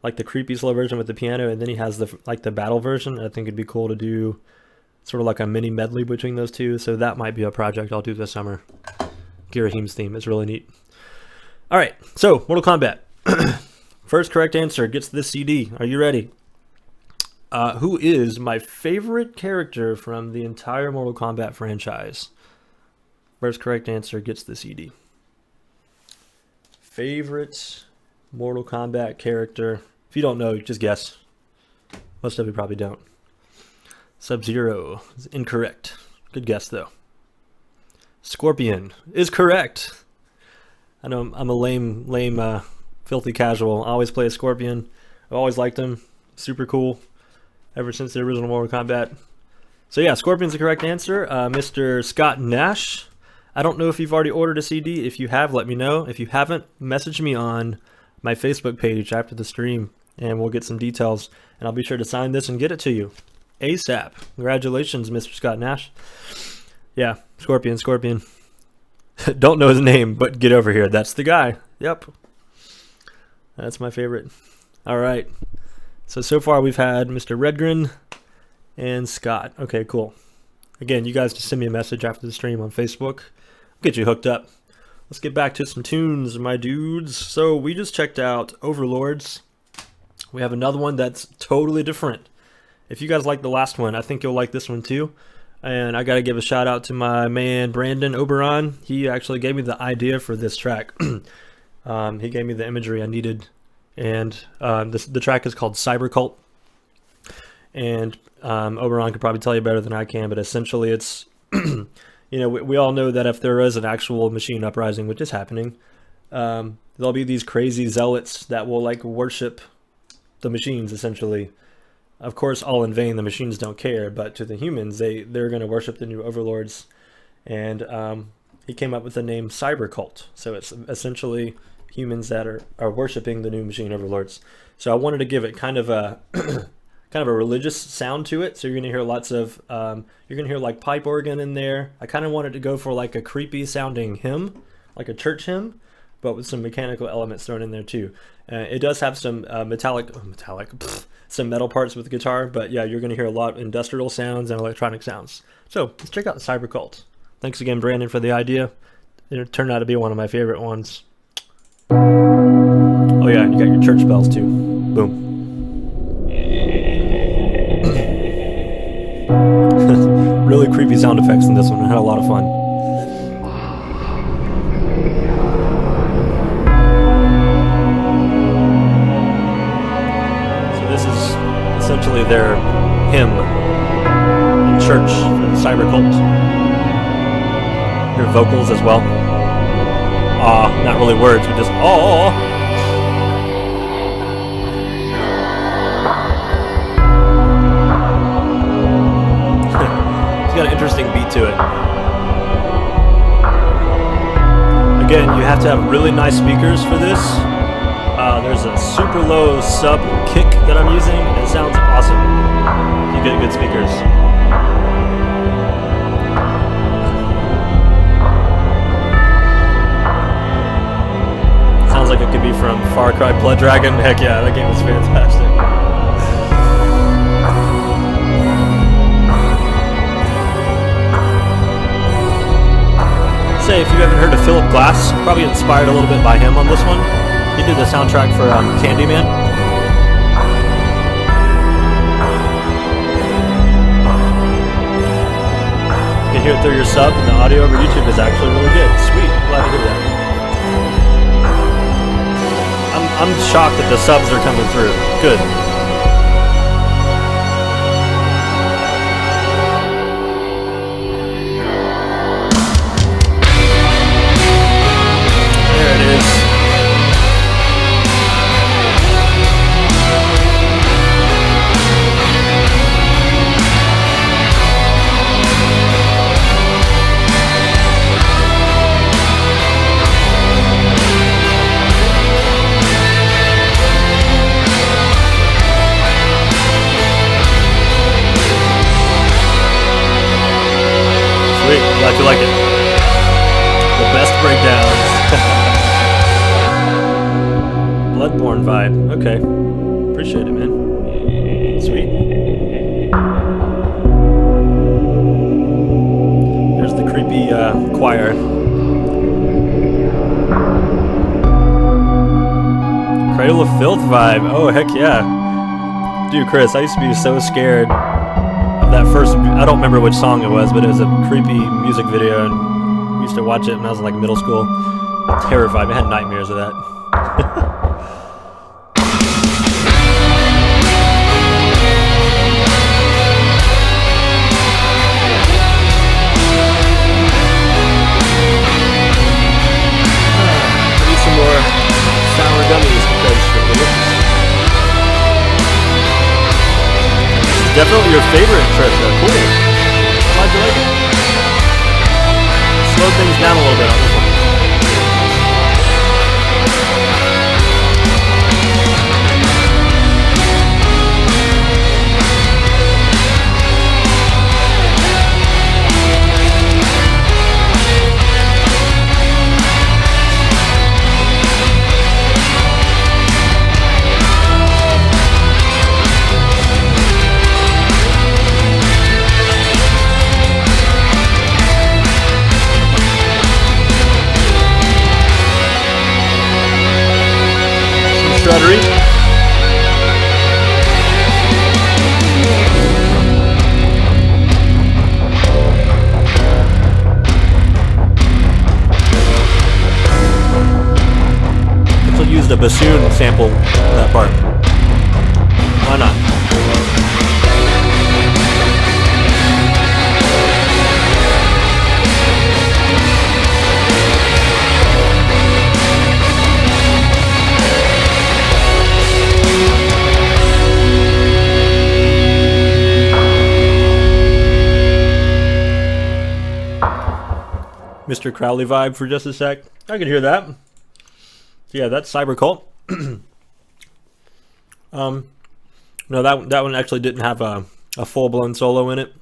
like the creepy slow version with the piano, and then he has the battle version. I think it'd be cool to do sort of like a mini medley between those two, so that might be a project I'll do this summer. Girahim's theme is really neat. All right, so Mortal Kombat. First correct answer gets this CD. Are you ready? Who is my favorite character from the entire Mortal Kombat franchise? First correct answer gets the CD. Favorite Mortal Kombat character. If you don't know, just guess. Most of you probably don't. Sub-Zero is incorrect. Good guess, though. Scorpion is correct. I know I'm a lame, filthy casual. I always play a Scorpion. I've always liked him. Super cool. Ever since the original Mortal Kombat. So yeah, Scorpion's the correct answer. Mr. Scott Nash. I don't know if you've already ordered a CD. If you have, let me know. If you haven't, message me on my Facebook page after the stream, and we'll get some details. And I'll be sure to sign this and get it to you ASAP. Congratulations, Mr. Scott Nash. Yeah, Scorpion. Don't know his name, but get over here. That's the guy. Yep. That's my favorite. All right. So far we've had Mr. Redgren and Scott. Okay, cool. Again, you guys just send me a message after the stream on Facebook. I'll get you hooked up. Let's get back to some tunes, my dudes. So we just checked out Overlords. We have another one that's totally different. If you guys like the last one, I think you'll like this one too. And I got to give a shout out to my man Brandon Oberon. He actually gave me the idea for this track. He gave me the imagery I needed. And the track is called Cybercult. And Oberon could probably tell you better than I can, but essentially it's, we all know that if there is an actual machine uprising, which is happening, there'll be these crazy zealots that will like worship the machines, essentially. Of course, all in vain, the machines don't care, but to the humans, they're going to worship the new overlords. And he came up with the name Cybercult. So it's essentially humans that are worshiping the new machine overlords. So I wanted to give it kind of a religious sound to it. So you're going to hear lots of, you're going to hear like pipe organ in there. I kind of wanted to go for like a creepy sounding hymn, like a church hymn, but with some mechanical elements thrown in there too. It does have some some metal parts with the guitar, but yeah, you're going to hear a lot of industrial sounds and electronic sounds. So let's check out the Cybercult. Thanks again, Brandon, for the idea. It turned out to be one of my favorite ones. Oh yeah, you got your church bells too. Boom. creepy sound effects in this one. I had a lot of fun. So this is essentially their hymn in church for the cyber cult. Your vocals as well. Not really words, but just aww. It's got an interesting beat to it. Again, you have to have really nice speakers for this. There's a super low sub kick that I'm using, and it sounds awesome. You get good speakers. Sounds like it could be from Far Cry Blood Dragon. Heck yeah, that game was fantastic. Say, if you haven't heard of Philip Glass, probably inspired a little bit by him on this one. He did the soundtrack for Candyman. You can hear it through your sub, and the audio over YouTube is actually really good. Sweet, glad to hear that. I'm shocked that the subs are coming through. Good. There it is. Glad you like it. The best breakdowns. Bloodborne vibe. Okay. Appreciate it, man. Sweet. There's the creepy choir. Cradle of Filth vibe. Oh, heck yeah. Dude, Chris, I used to be so scared. That first, I don't remember which song it was, but it was a creepy music video, and we used to watch it when I was in like middle school. Terrified. I had nightmares of that. I need some more sour gummies because they're delicious. Definitely your favorite, Trisha. Cool. Glad you like it. Slow things down a little bit on this one. Shuddery. Actually used a bassoon sample in that part. Why not? Mr. Crowley vibe for just a sec. I can hear that. Yeah, that's Cyber Cult. No, that one actually didn't have a full-blown solo in it.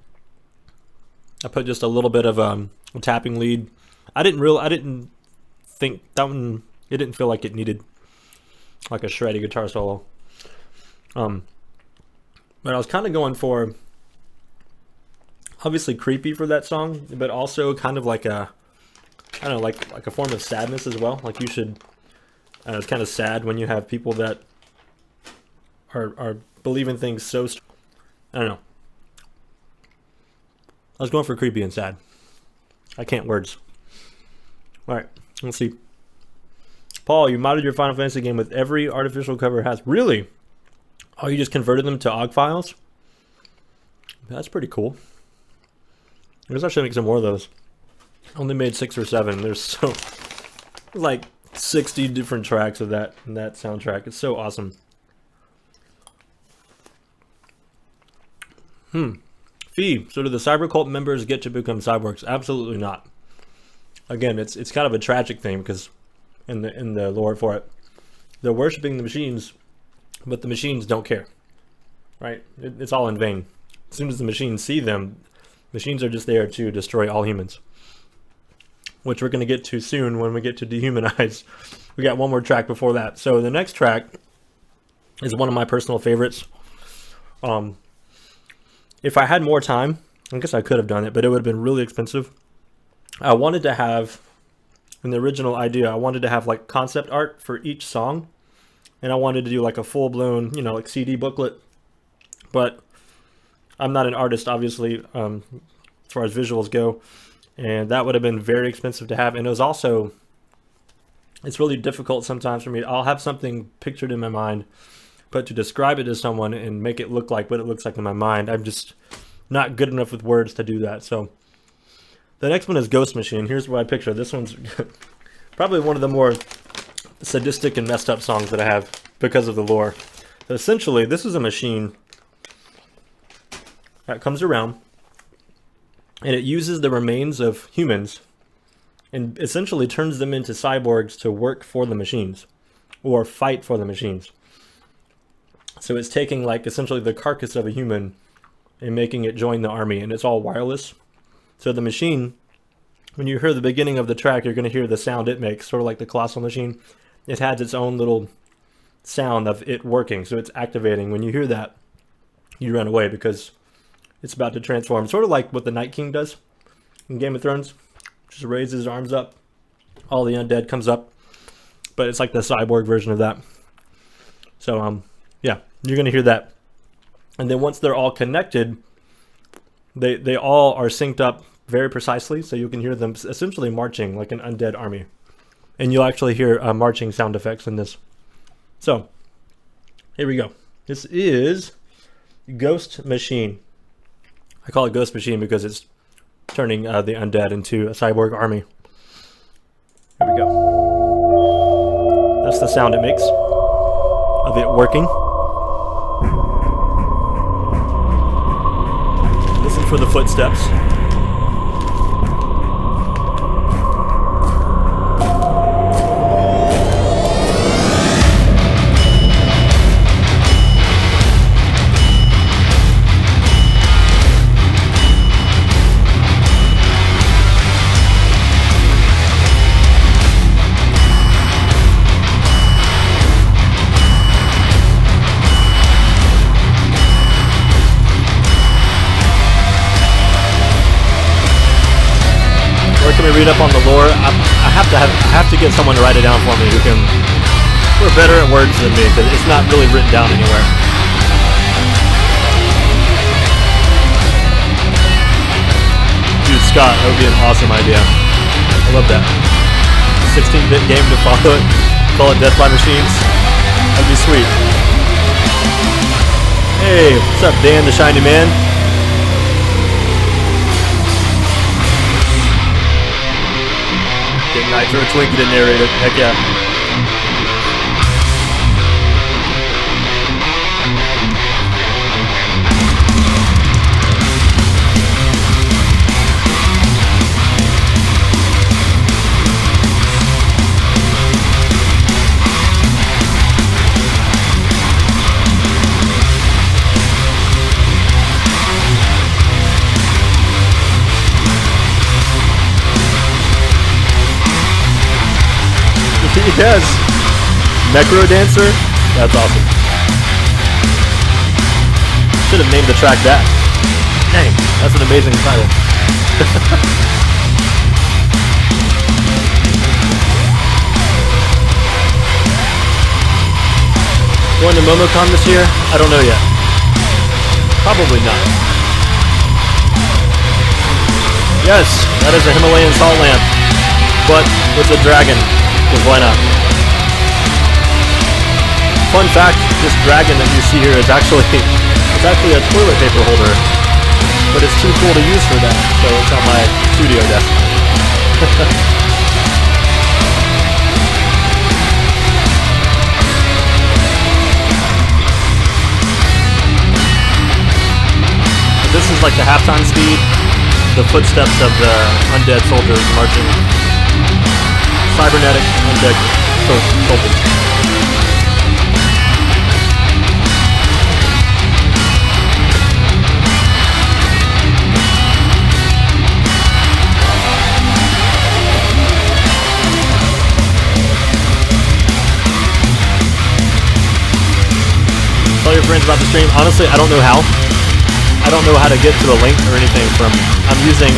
I put just a little bit of a tapping lead. I didn't think that one. It didn't feel like it needed like a shreddy guitar solo. But I was kind of going for obviously creepy for that song, but also kind of like a, I don't know, like a form of sadness as well. Like you should, it's kind of sad when you have people that are believing things so, I don't know. I was going for creepy and sad. I can't words. Alright, let's see. Paul, you modded your Final Fantasy game with every artificial cover it has. Really? Oh, you just converted them to OGG files? That's pretty cool. I guess I should make some more of those. Only made 6 or 7. There's so like 60 different tracks of that soundtrack. It's so awesome. Fee, so do the cyber cult members get to become cyborgs? Absolutely not. Again, it's kind of a tragic thing because in the lore for it, they're worshiping the machines, but the machines don't care. Right? It's all in vain. As soon as the machines see them, machines are just there to destroy all humans. Which we're going to get to soon when we get to Dehumanize. We got one more track before that. So the next track is one of my personal favorites. If I had more time, I guess I could have done it, but it would have been really expensive. I wanted to have, in the original idea, I wanted to have like concept art for each song. And I wanted to do like a full-blown, you know, like CD booklet. But I'm not an artist, obviously, as far as visuals go. And that would have been very expensive to have. And it was also, it's really difficult sometimes for me. I'll have something pictured in my mind, but to describe it to someone and make it look like what it looks like in my mind, I'm just not good enough with words to do that. So the next one is Ghost Machine. Here's what I picture. This one's probably one of the more sadistic and messed up songs that I have because of the lore. But essentially, this is a machine that comes around, and it uses the remains of humans and essentially turns them into cyborgs to work for the machines or fight for the machines. So it's taking like essentially the carcass of a human and making it join the army, and it's all wireless. So the machine, when you hear the beginning of the track, you're going to hear the sound it makes, sort of like the Colossal Machine. It has its own little sound of it working, so it's activating. When you hear that, you run away because it's about to transform, sort of like what the Night King does in Game of Thrones. Just raises his arms up, all the undead comes up, but it's like the cyborg version of that. So yeah, you're gonna hear that, and then once they're all connected, they all are synced up very precisely, so you can hear them essentially marching like an undead army, and you'll actually hear marching sound effects in this. So here we go. This is Ghost Machine. I call it Ghost Machine because it's turning the undead into a cyborg army. Here we go. That's the sound it makes of it working. Listen for the footsteps. Read up on the lore. I have to get someone to write it down for me who are better at words than me, because it's not really written down anywhere. Dude, Scott, that would be an awesome idea. I love that. 16-bit game to follow it. Call it Death by Machines. That'd be sweet. Hey, what's up, Dan the Shiny Man? Nitro Twinkie to narrate it. Heck yeah. Yes, Necro Dancer. That's awesome. Should have named the track that. Dang, that's an amazing title. Going to MomoCon this year? I don't know yet. Probably not. Yes, that is a Himalayan salt lamp, but with a dragon, because why not? Fun fact, this dragon that you see here is actually a toilet paper holder, but it's too cool to use for that, so it's on my studio desk. This is like the halftime speed, the footsteps of the undead soldiers marching. Cybernetic undead soldiers. Tell your friends about the stream. Honestly, I don't know how. I don't know how to get to a link or anything from. I'm using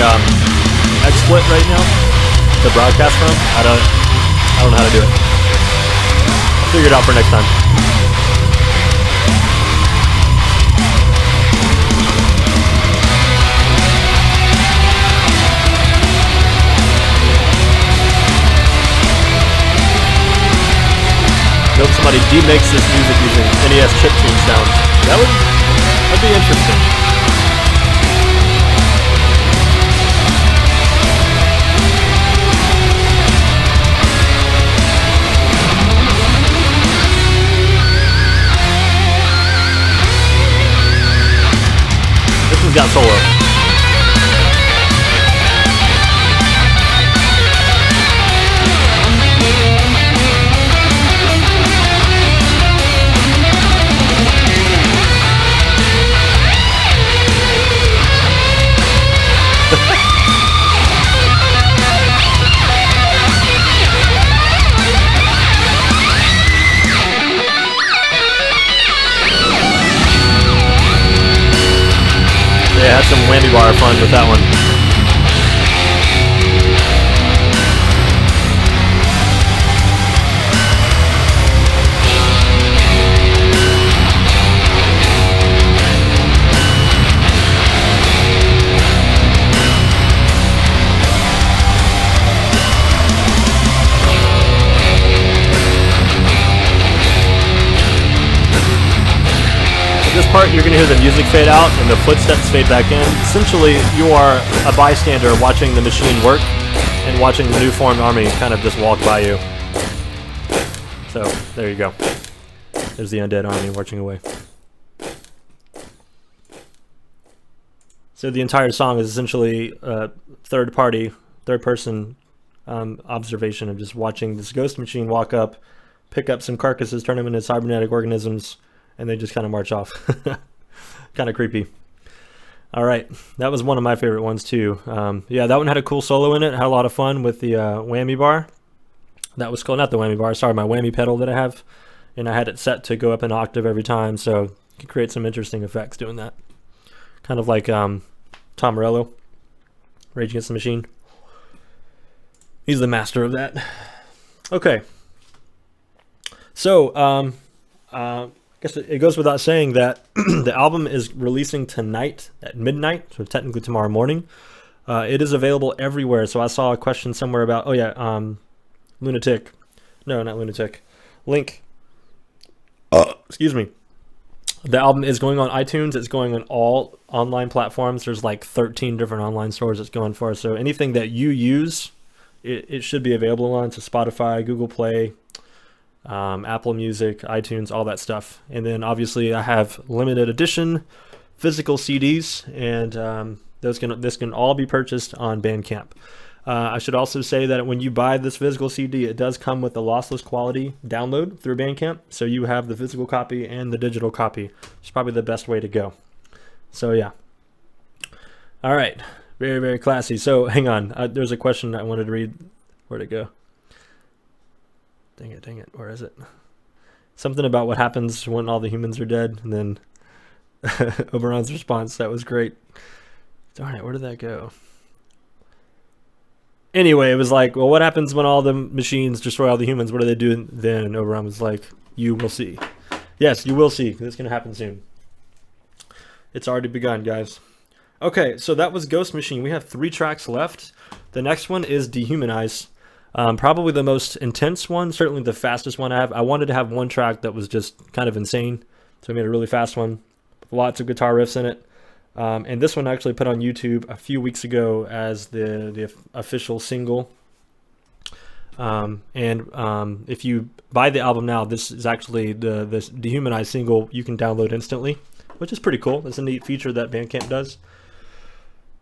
XSplit right now to broadcast from. I don't know how to do it. I'll figure it out for next time. I hope somebody demix this music using NES chiptune sounds. That'd be interesting. This one's got solo. Yeah, had some whammy bar fun with that one. This part, you're going to hear the music fade out and the footsteps fade back in. Essentially, you are a bystander watching the machine work and watching the new formed army kind of just walk by you. So, there you go. There's the undead army marching away. So the entire song is essentially a third-person observation of just watching this ghost machine walk up, pick up some carcasses, turn them into cybernetic organisms, and they just kind of march off. Kind of creepy. All right, that was one of my favorite ones too. Yeah, that one had a cool solo in it. Had a lot of fun with the whammy bar. That was cool. Not the whammy bar, sorry, my whammy pedal that I have. And I had it set to go up an octave every time, so you could create some interesting effects doing that. Kind of like Tom Morello, Rage Against the Machine. He's the master of that. Okay. So, I guess it goes without saying that the album is releasing tonight at midnight, so technically tomorrow morning. It is available everywhere. So I saw a question somewhere about, oh yeah, Lunatic. No, not Lunatic. Link. Excuse me. The album is going on iTunes. It's going on all online platforms. There's like 13 different online stores it's going for. So anything that you use, it should be available on. So Spotify, Google Play, Apple Music, iTunes, all that stuff. And then obviously I have limited edition physical CDs, and this can all be purchased on Bandcamp. I should also say that when you buy this physical CD, it does come with the lossless quality download through Bandcamp, so you have the physical copy and the digital copy. It's probably the best way to go. So yeah. All right, very, very classy. So hang on, there's a question I wanted to read. Where'd it go? Dang it, where is it? Something about what happens when all the humans are dead, and then Oberon's response, that was great. Darn it, where did that go? Anyway, it was like, well, what happens when all the machines destroy all the humans? What do they do then? And Oberon was like, you will see. Yes, you will see. It's going to happen soon. It's already begun, guys. Okay, so that was Ghost Machine. We have 3 tracks left. The next one is Dehumanize. Probably the most intense one, certainly the fastest one I have. I wanted to have one track that was just kind of insane, so I made a really fast one with lots of guitar riffs in it. And this one I actually put on YouTube a few weeks ago as the official single. If you buy the album now, this is actually the Dehumanize single you can download instantly, which is pretty cool. That's a neat feature that Bandcamp does.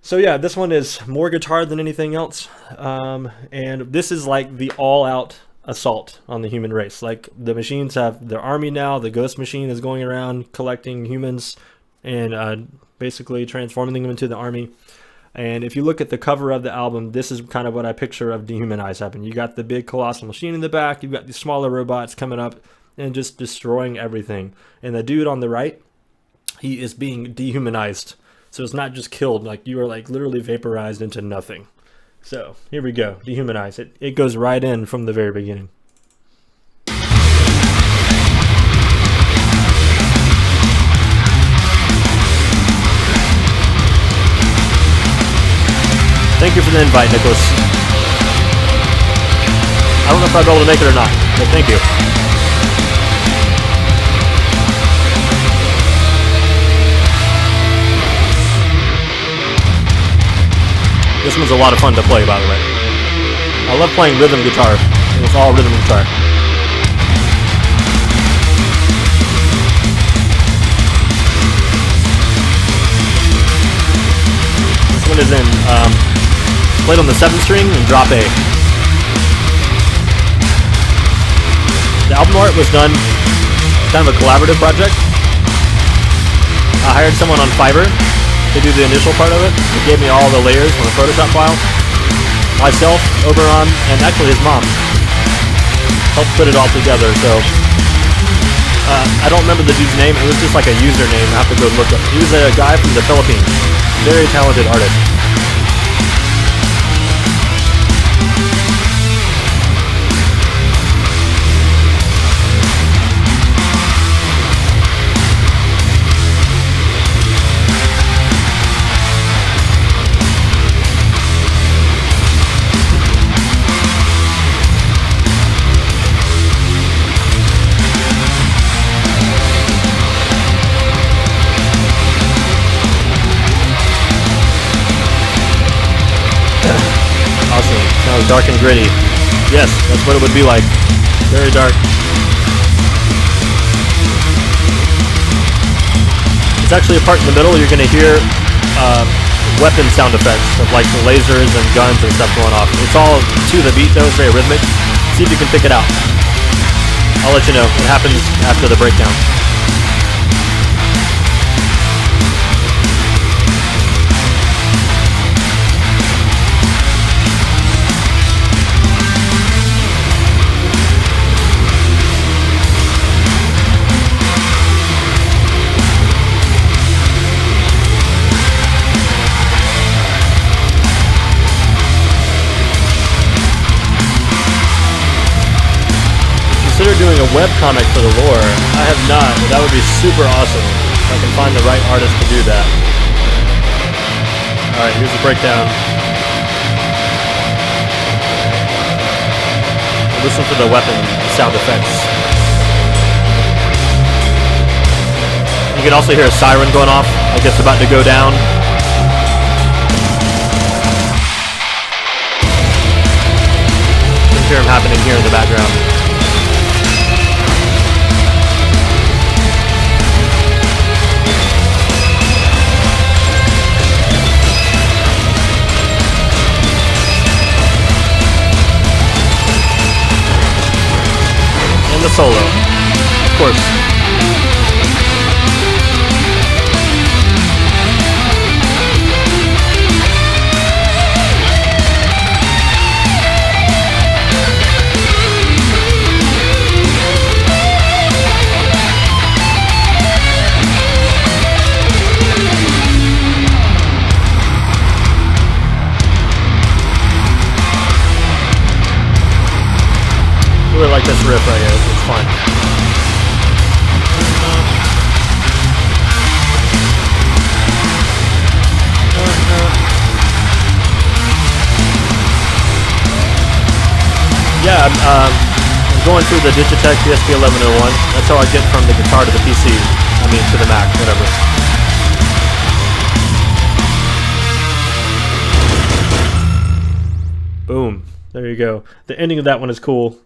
So yeah, this one is more guitar than anything else, and this is like the all-out assault on the human race. Like, the machines have their army now. The Ghost Machine is going around collecting humans and basically transforming them into the army. And if you look at the cover of the album, this is kind of what I picture of Dehumanize happen. You got the big Colossal Machine in the back, you've got these smaller robots coming up and just destroying everything. And the dude on the right, he is being dehumanized. So it's not just killed, like you are like literally vaporized into nothing. So here we go, Dehumanize. It goes right in from the very beginning. Thank you for the invite, Nicholas. I don't know if I'll be able to make it or not, but thank you. This one's a lot of fun to play, by the way. I love playing rhythm guitar, and it's all rhythm guitar. This one is in, played on the 7th string and drop A. The album art was done, kind of a collaborative project. I hired someone on Fiverr to do the initial part of it. He gave me all the layers on the Photoshop file. Myself, Oberon, and actually his mom helped put it all together. So I don't remember the dude's name. It was just like a username. I have to go look up. He was a guy from the Philippines. Very talented artist. Dark and gritty. Yes, that's what it would be like. Very dark. It's actually a part in the middle. You're going to hear weapon sound effects of like the lasers and guns and stuff going off. It's all to the beat though. It's very rhythmic. See if you can pick it out. I'll let you know. It happens after the breakdown. Consider doing a webcomic for the lore. I have not, but that would be super awesome if I can find the right artist to do that. Alright, here's the breakdown. Listen to the weapon sound effects. You can also hear a siren going off, like it's about to go down. You can hear them happening here in the background. The solo, of course. I really like this riff right here. It's fun. I'm going through the Digitech GSP 1101. That's how I get from the guitar to the PC. I mean, to the Mac, whatever. Boom. There you go. The ending of that one is cool.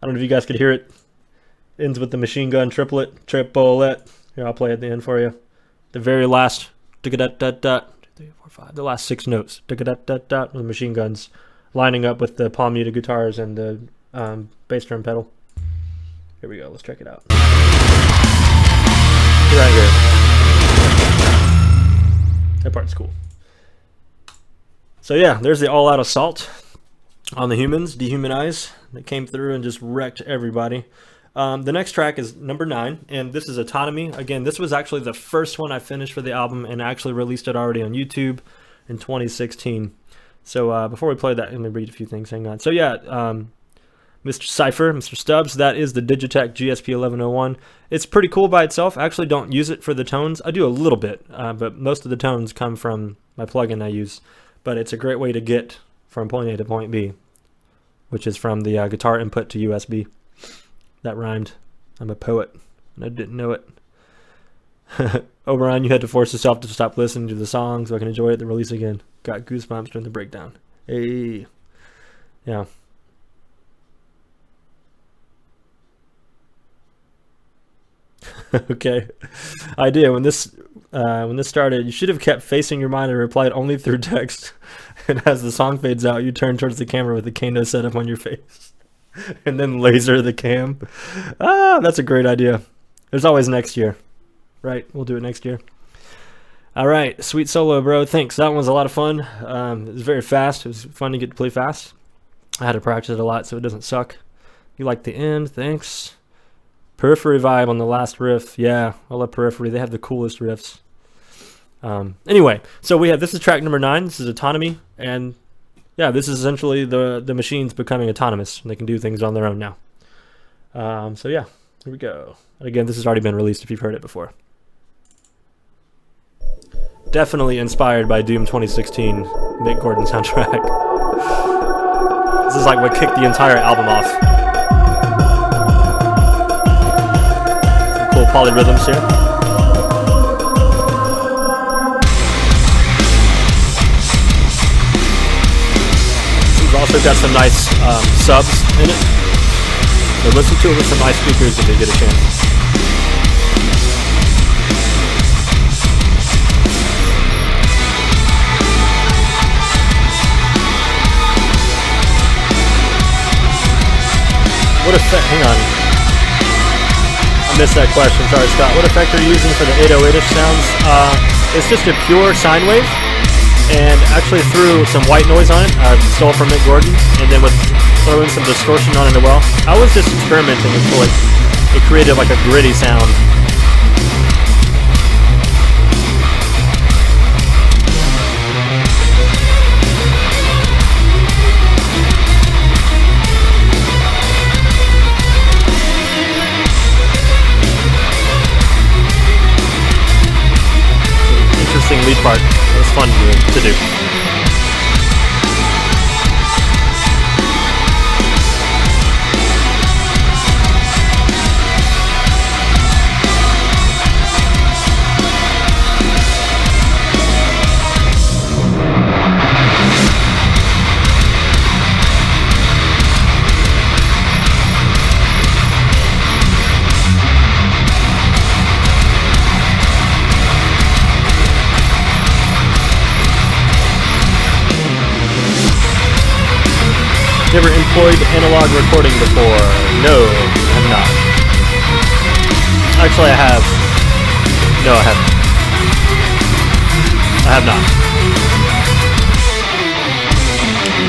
I don't know if you guys could hear it. Ends with the machine gun triplet. Here, I'll play at the end for you. The very last. The last 6 notes. With the machine guns lining up with the palm muted guitars and the bass drum pedal. Here we go. Let's check it out. Right here. That part's cool. So yeah, there's the all-out assault on the humans, Dehumanize. They came through and just wrecked everybody. The next track is number 9, and this is Autonomy. Again, this was actually the first one I finished for the album, and I actually released it already on YouTube in 2016. So before we play that, let me read a few things. Hang on. So yeah, Mr. Cypher, Mr. Stubbs, that is the Digitech GSP 1101. It's pretty cool by itself. I actually don't use it for the tones. I do a little bit, but most of the tones come from my plugin I use. But it's a great way to get from point A to point B, which is from the guitar input to USB. That rhymed. I'm a poet, and I didn't know it. Oberon, you had to force yourself to stop listening to the song so I can enjoy it, then release again. Got goosebumps during the breakdown. Hey. Yeah. Okay. Idea. When this started, you should have kept facing your mind and replied only through text. And as the song fades out, you turn towards the camera with the Kano setup on your face. And then laser the cam. Ah, that's a great idea. There's always next year. Right, we'll do it next year. All right, sweet solo, bro. Thanks. That one was a lot of fun. It was very fast. It was fun to get to play fast. I had to practice it a lot so it doesn't suck. You like the end? Thanks. Periphery vibe on the last riff. Yeah, I love Periphery. They have the coolest riffs. Anyway, so this is track number 9. This is Autonomy, and yeah, this is essentially the machines becoming autonomous, and they can do things on their own now. So yeah, here we go. And again, this has already been released if you've heard it before. Definitely inspired by Doom 2016, Mick Gordon soundtrack. This is like what kicked the entire album off. Some cool polyrhythms here. Also got some nice subs in it. So listen to it with some nice speakers if you get a chance. What effect? Hang on. I missed that question. Sorry, Scott. What effect are you using for the 808-ish sounds? It's just a pure sine wave. And actually threw some white noise on it, stole from Mick Gordon, and then with throwing some distortion on it as well. I was just experimenting until it created like a gritty sound. Interesting lead part. It was fun to do. Never employed analog recording before. No, I'm not. Actually, I have. No, I haven't. I have not.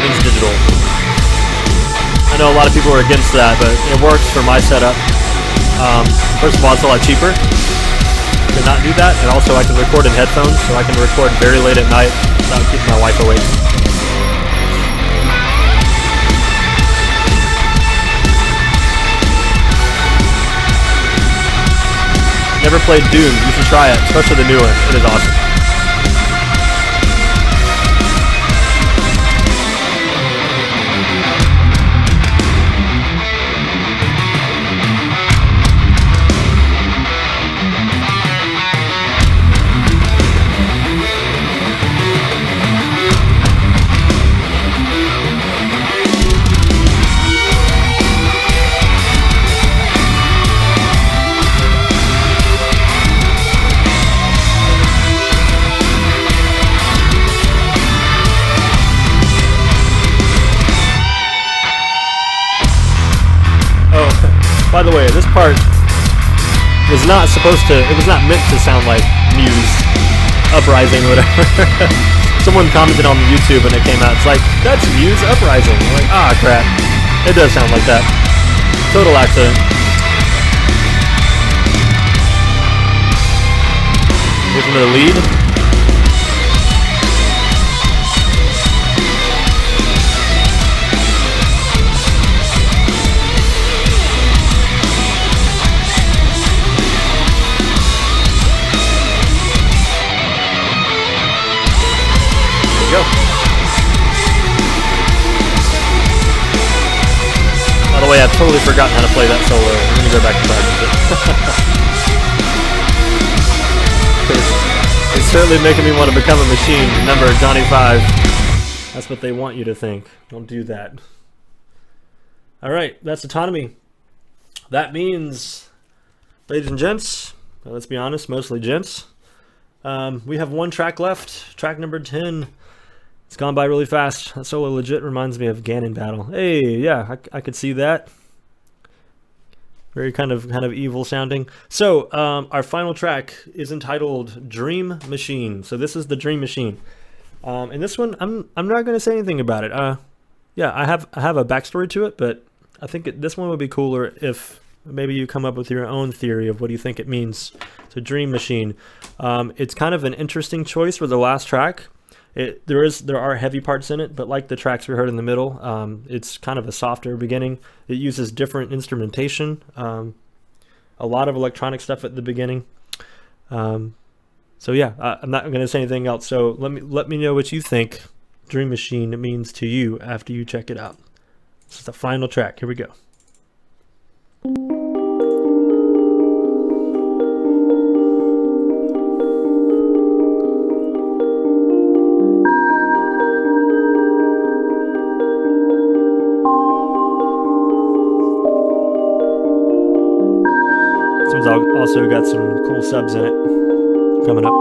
It's digital. I know a lot of people are against that, but it works for my setup. First of all, it's a lot cheaper to not do that, and also I can record in headphones, so I can record very late at night without keeping my wife awake. Never played Doom, you should try it, especially the new one. It is awesome. By the way, this part was not supposed to, it was not meant to sound like Muse, Uprising, whatever. Someone commented on YouTube and it came out, it's like, that's Muse Uprising. I'm like, ah, crap. It does sound like that. Total accident. Listen to the lead. Go. By the way, I've totally forgotten how to play that solo. I'm gonna go back and practice it. It's certainly making me want to become a machine. Remember, Johnny 5. That's what they want you to think. Don't do that. Alright, that's Autonomy. That means, ladies and gents, let's be honest, mostly gents, we have one track left, track number 10. It's gone by really fast. That solo legit reminds me of Ganon Battle. Hey, yeah, I could see that. Very kind of evil sounding. So, our final track is entitled Dream Machine. So this is the Dream Machine. And this one, I'm not going to say anything about it. Yeah, I have a backstory to it, but I think this one would be cooler if maybe you come up with your own theory of what you think it means. So Dream Machine. It's kind of an interesting choice for the last track. There are heavy parts in it, but like the tracks we heard in the middle, it's kind of a softer beginning. It uses different instrumentation, a lot of electronic stuff at the beginning. So yeah, I'm not going to say anything else. So let me know what you think Dream Machine means to you after you check it out. This is the final track. Here we go. Also got some cool subs in it coming up.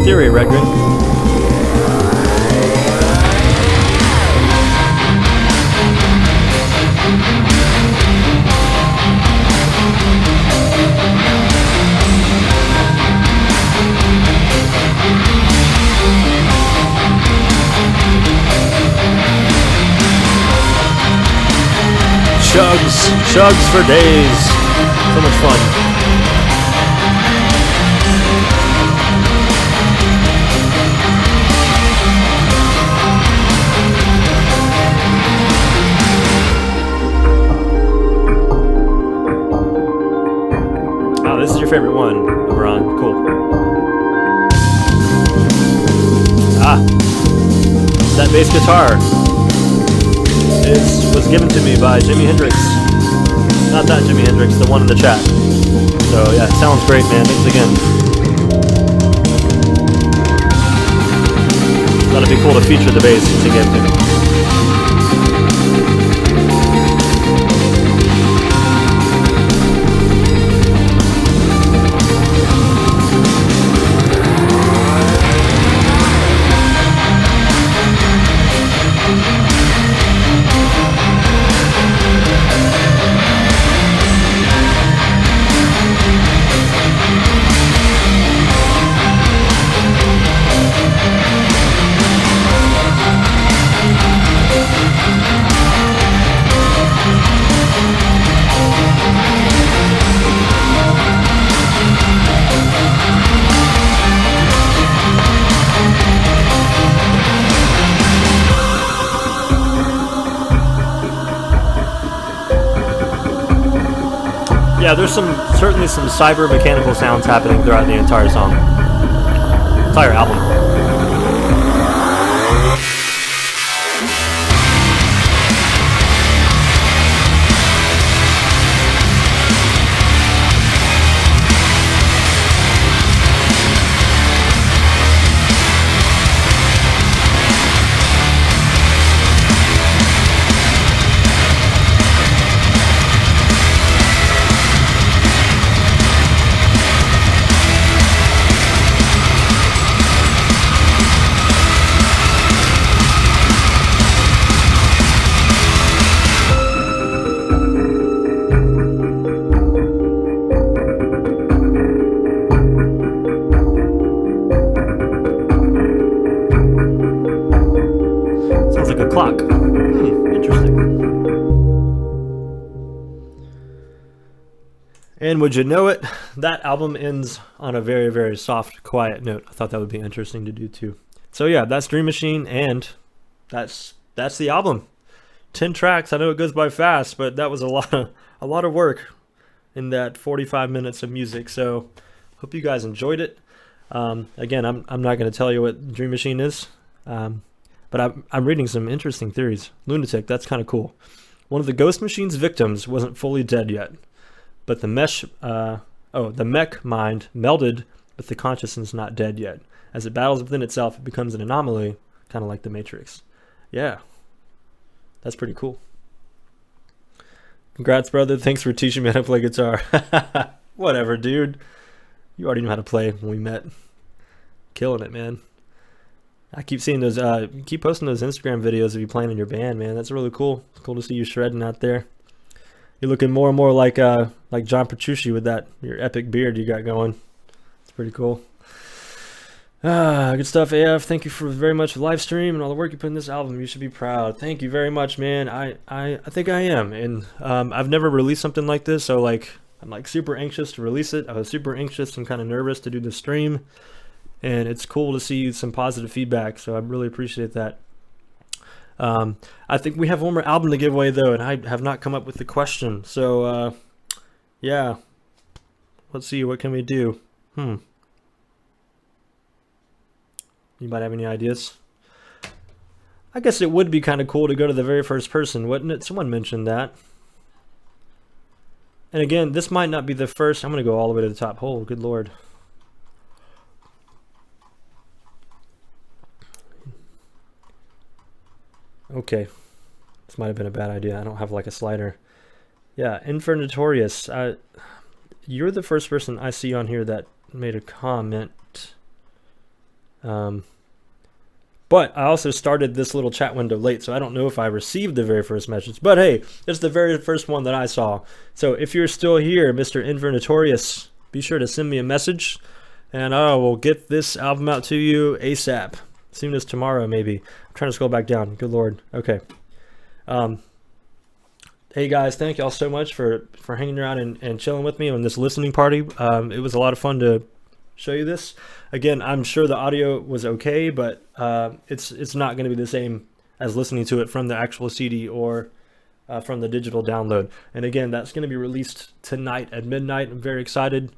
Redgren. Chugs for days. So much fun. This is your favorite one, LeBron. Cool. That bass guitar was given to me by Jimi Hendrix. Not that Jimi Hendrix, the one in the chat. So yeah, it sounds great, man. Thanks again. Thought it'd be cool to feature the bass since he gave it to me. Yeah, there's certainly some cyber mechanical sounds happening throughout the entire song. Entire album. clock. Interesting. And would you know it, that album ends on a very, very soft, quiet note. I thought that would be interesting to do too. So yeah, that's Dream Machine, and that's the album. 10 tracks. I know it goes by fast, but that was a lot of work in that 45 minutes of music. So hope you guys enjoyed it. Again, I'm not going to tell you what Dream Machine is, but I'm reading some interesting theories. Lunatic, that's kind of cool. One of the Ghost Machine's victims wasn't fully dead yet, but the mech mind melded, but the consciousness not dead yet. As it battles within itself, it becomes an anomaly, kind of like the Matrix. Yeah, that's pretty cool. Congrats, brother. Thanks for teaching me how to play guitar. Whatever, dude. You already knew how to play when we met. Killing it, man. I keep seeing those, keep posting those Instagram videos of you playing in your band, man. That's really cool. It's cool to see you shredding out there. You're looking more and more like John Petrucci with that, your epic beard you got going. It's pretty cool. Good stuff, AF. Thank you very much for the live stream and all the work you put in this album. You should be proud. Thank you very much, man. I think I am. And I've never released something like this, so like I'm like super anxious to release it. I was super anxious and kind of nervous to do the stream. And it's cool to see some positive feedback, so I really appreciate that. I think we have one more album to give away though, and I have not come up with the question. So yeah, let's see, what can we do? Anybody have any ideas? I guess it would be kind of cool to go to the very first person, wouldn't it? Someone mentioned that. And again, this might not be the first. I'm going to go all the way to the top. Oh, good Lord. Okay. This might have been a bad idea. I don't have like a slider. Yeah, Infernatorious. You're the first person I see on here that made a comment. But I also started this little chat window late, so I don't know if I received the very first message. But hey, it's the very first one that I saw. So if you're still here, Mr. Infernatorious, be sure to send me a message, and I will get this album out to you ASAP. Soon as tomorrow, maybe. I'm trying to scroll back down. Good Lord. Okay. Hey guys, thank y'all so much for hanging around and chilling with me on this listening party. It was a lot of fun to show you this. Again, I'm sure the audio was okay, but it's not going to be the same as listening to it from the actual CD or from the digital download. And again, that's going to be released tonight at midnight. I'm very excited.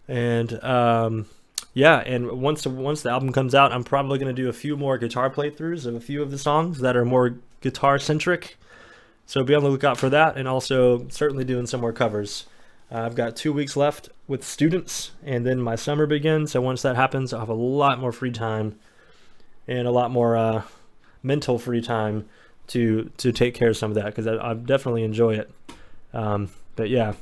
And yeah, and once the album comes out, I'm probably going to do a few more guitar playthroughs of a few of the songs that are more guitar centric. So be on the lookout for that, and also certainly doing some more covers. I've got 2 weeks left with students, and then my summer begins. So once that happens, I'll have a lot more free time and a lot more mental free time to take care of some of that, because I definitely enjoy it. But yeah,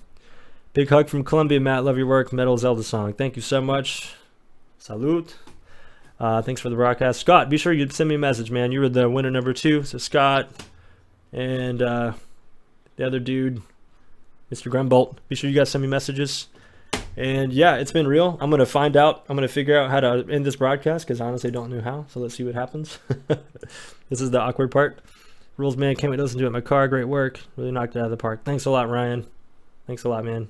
big hug from Columbia, Matt. Love your work. Metal Zelda song. Thank you so much. Salute. Thanks for the broadcast. Scott, be sure you send me a message, man. You were the winner number 2. So Scott and the other dude, Mr. Grumbolt, be sure you guys send me messages. And yeah, it's been real. I'm going to find out. I'm going to figure out how to end this broadcast, because I honestly don't know how. So let's see what happens. This is the awkward part. Rules, man. Can't wait to listen to it in my car. Great work. Really knocked it out of the park. Thanks a lot, Ryan. Thanks a lot, man.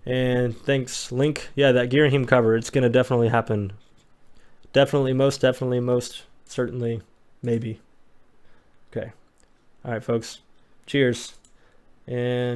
And thanks, Link. Yeah, that Girahim cover. It's going to definitely happen. Definitely, most certainly, maybe. Okay. All right, folks. Cheers. And